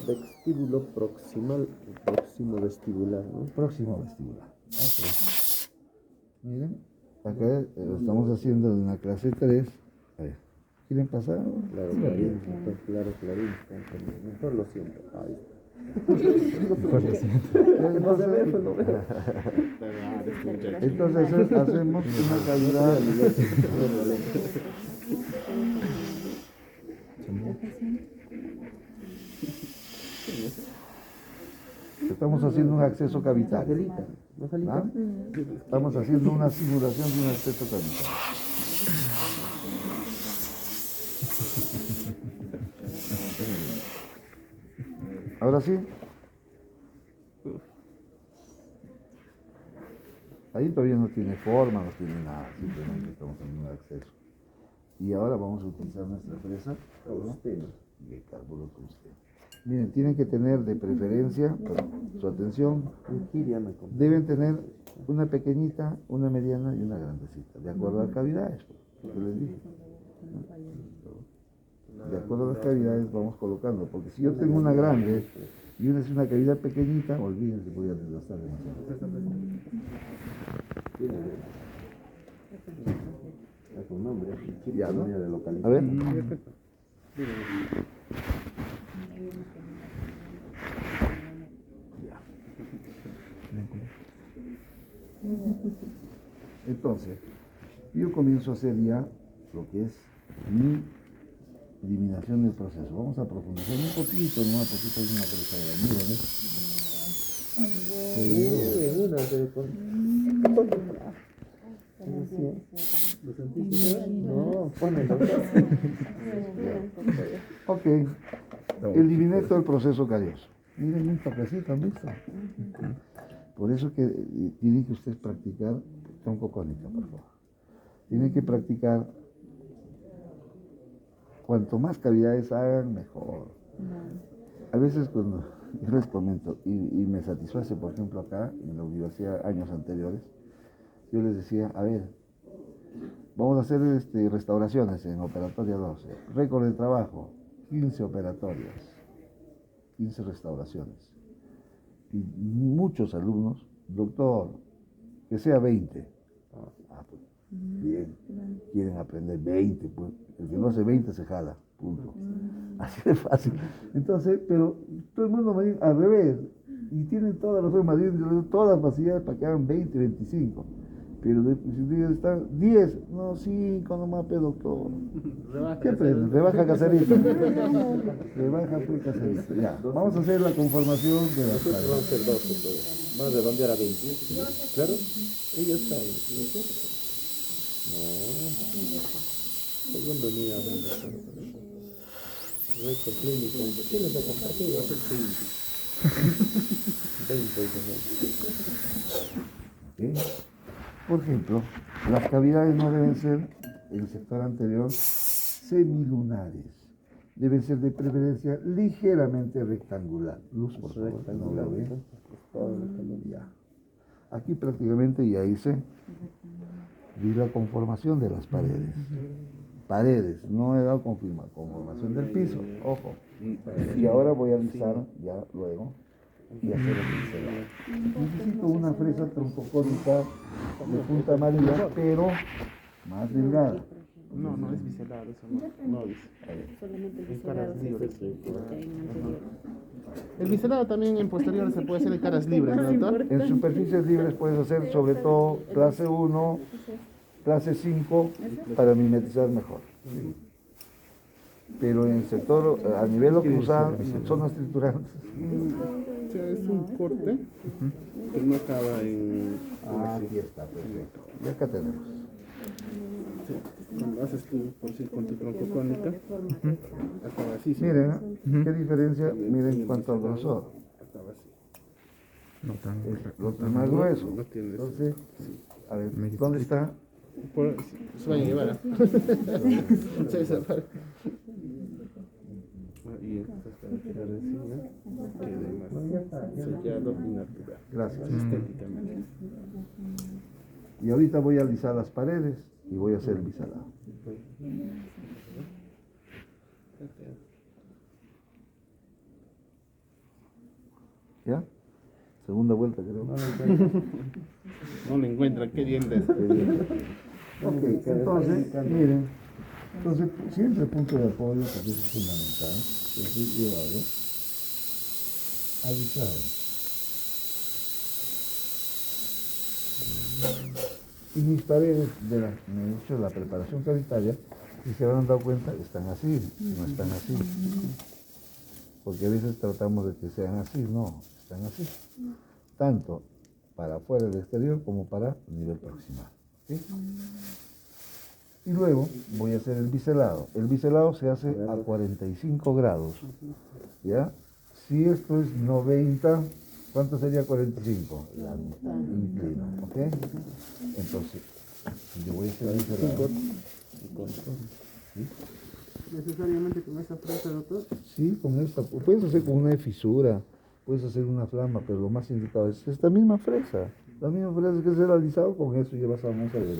Vestíbulo proximal, próximo vestibular, ¿no? Próximo vestibular. Ok. Miren, acá estamos haciendo en la clase 3. A ver, ¿quieren pasar? Claro, Clarín, claro, Clarín. Mejor lo siento. Ahí está. Entonces hacemos una calidad. Estamos haciendo un acceso cavitario. ¿Ah? Estamos haciendo una simulación de un acceso cavitario. Ahora sí. Ahí todavía no tiene forma, no tiene nada, simplemente estamos en un acceso. Y ahora vamos a utilizar nuestra fresa y el cálculo con usted. Miren, tienen que tener de preferencia, su atención, deben tener una pequeñita, una mediana y una grandecita, de acuerdo a las cavidades, que les dije. De acuerdo a las cavidades vamos colocando, porque si yo tengo una grande y una es una cavidad pequeñita, olvídense, voy a desgastar demasiado. Ya, ¿no? A ver. Entonces, yo comienzo a hacer ya lo que es mi eliminación del proceso. Vamos a profundizar un poquito, no un poquito de una cosa de la No, ponelo. Ok, eliminé todo el proceso calloso. Miren un toquecito, ¿han visto? Por eso que tiene que usted practicar tronco cónica, por favor. Tiene que practicar, cuanto más cavidades hagan, mejor. A veces cuando yo les comento, y me satisface, por ejemplo, acá en la universidad, años anteriores, yo les decía, a ver, vamos a hacer restauraciones en operatoria 12. Récord de trabajo, 15 operatorias, 15 restauraciones. Y muchos alumnos, doctor, que sea 20. Pues, bien, quieren aprender 20, pues el que no hace 20 se jala, punto. Así de fácil. Entonces, pero todo el mundo me dice al revés, y tienen todas las formas, todas las facilidades para que hagan 20, 25. Pero si están 10, no, 5 nomás, pero doctor. ¿Qué aprenden? Rebaja caserita. Rebaja pues caserita. Ya, vamos a hacer la conformación de las paredes. Vamos a hacer 12, pues. Vamos a redondear a 20. Claro, ellos saben. No. Segundo nivel. Récord clínico. ¿Quién les ha compartido? 20. ¿Ok? Por ejemplo, las cavidades no deben ser, en el sector anterior, semilunares. Deben ser de preferencia ligeramente rectangular. Luz, por favor, no la ve. Ya. Aquí prácticamente ya vi la conformación de las paredes. Paredes, no he dado conformación del piso, ojo. Y ahora voy a alisar ya luego y hacer el pincelado. Necesito una fresa troncocónica de punta amarilla, pero más delgada. No, no es biselado, eso no es. Solamente el En caras libres. anterior. El biselado también en posterior se puede hacer en caras libres, ¿no, doctor? En superficies libres puedes hacer sobre todo clase 1, clase 5 para mimetizar mejor. Pero en el sector, a nivel oclusal, zonas triturantes. O sea, es un corte que no acaba en... Aquí está, perfecto. Y acá tenemos. Sí, cuando haces tú por sí con tu tronco cónica, acaba así. ¿sí? Miren, qué diferencia, miren en cuanto al grosor. Acaba así. No tan, Lo otro es más grueso. No tienes. Entonces, a ver, ¿dónde está? Se va a llevar. Se desapare. Y entonces para que la resina quede más sellado y natural. Gracias. Estéticamente. Y ahorita voy a alisar las paredes y voy a hacer el biselado. ¿Ya? Segunda vuelta, creo. No lo encuentra, qué dientes. Ok, entonces, miren, entonces siempre punto de apoyo, porque eso es fundamental. Entonces yo hago alisado. Y mis paredes de me he hecho la preparación sanitaria, si se habrán dado cuenta, están así, no están así. Porque a veces tratamos de que sean así, no, están así. Tanto para afuera del exterior como para el nivel proximal. ¿Sí? Y luego voy a hacer el biselado. El biselado se hace a 45 grados, ¿ya? Si esto es 90, ¿cuánto sería 45? La inclino, ¿ok? Entonces, yo voy a hacer biselado. Necesariamente con esa fresa, doctor. Sí, con esta. Puedes hacer con una fisura, puedes hacer una flama, pero lo más indicado es esta misma fresa. La misma fresa que se ha realizado, con eso ya vas a vamos a ver.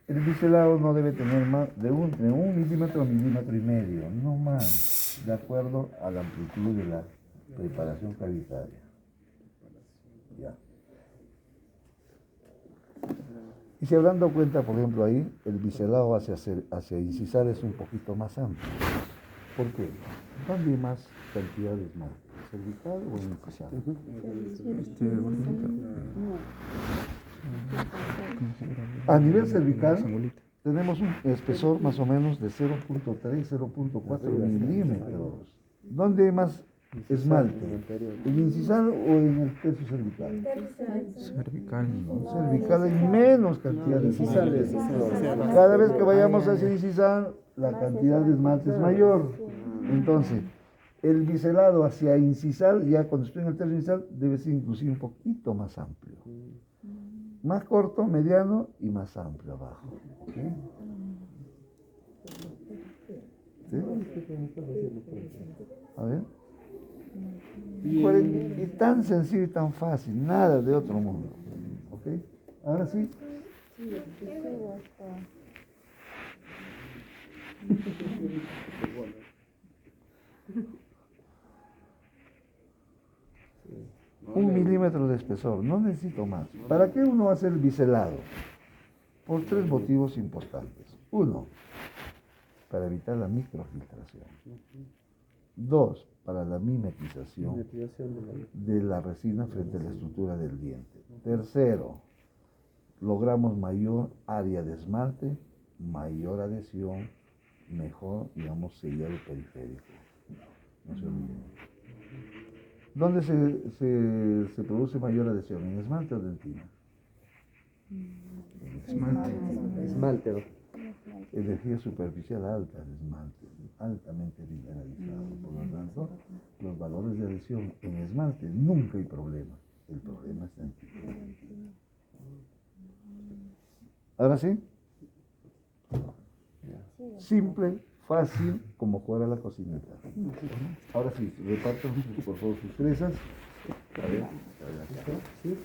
El biselado no debe tener más de un milímetro a milímetro y medio, no más, de acuerdo a la amplitud de la preparación cavitaria. Ya. Y se habrán dado cuenta, por ejemplo, ahí, el biselado hacia incisar es un poquito más amplio. ¿Por qué? ¿Dónde hay más cantidad de esmalte? ¿Cervical o en incisal? A nivel cervical tenemos un espesor más o menos de 0.3, 0.4 milímetros. ¿Dónde hay más esmalte? ¿En incisal o en el tercio cervical? Cervical. En cervical hay menos cantidad de esmalte. Cada vez que vayamos hacia incisal, la cantidad de esmalte es mayor. Entonces, el biselado hacia incisal, ya cuando estoy en el tercio incisal, debe ser inclusive un poquito más amplio. Más corto, mediano y más amplio abajo. ¿Okay? ¿Sí? A ver. Y tan sencillo y tan fácil, nada de otro mundo. ¿Ok? Ahora sí. Un milímetro de espesor, no necesito más. ¿Para qué uno hace el biselado? Por tres motivos importantes. Uno, para evitar la microfiltración. Dos, para la mimetización de la resina frente a la estructura del diente. Tercero, logramos mayor área de esmalte, mayor adhesión, mejor, digamos, sellado periférico. No se olviden. ¿Dónde se produce mayor adhesión? ¿En esmalte o dentina? Esmalte. Energía superficial alta de esmalte, altamente mineralizado. Por lo tanto, los valores de adhesión en esmalte nunca hay problema. El problema está en dentina. ¿Ahora sí? Simple, fácil, como jugar a la cocinita. Ahora sí, repartan por favor sus fresas. A ver, ¿sí?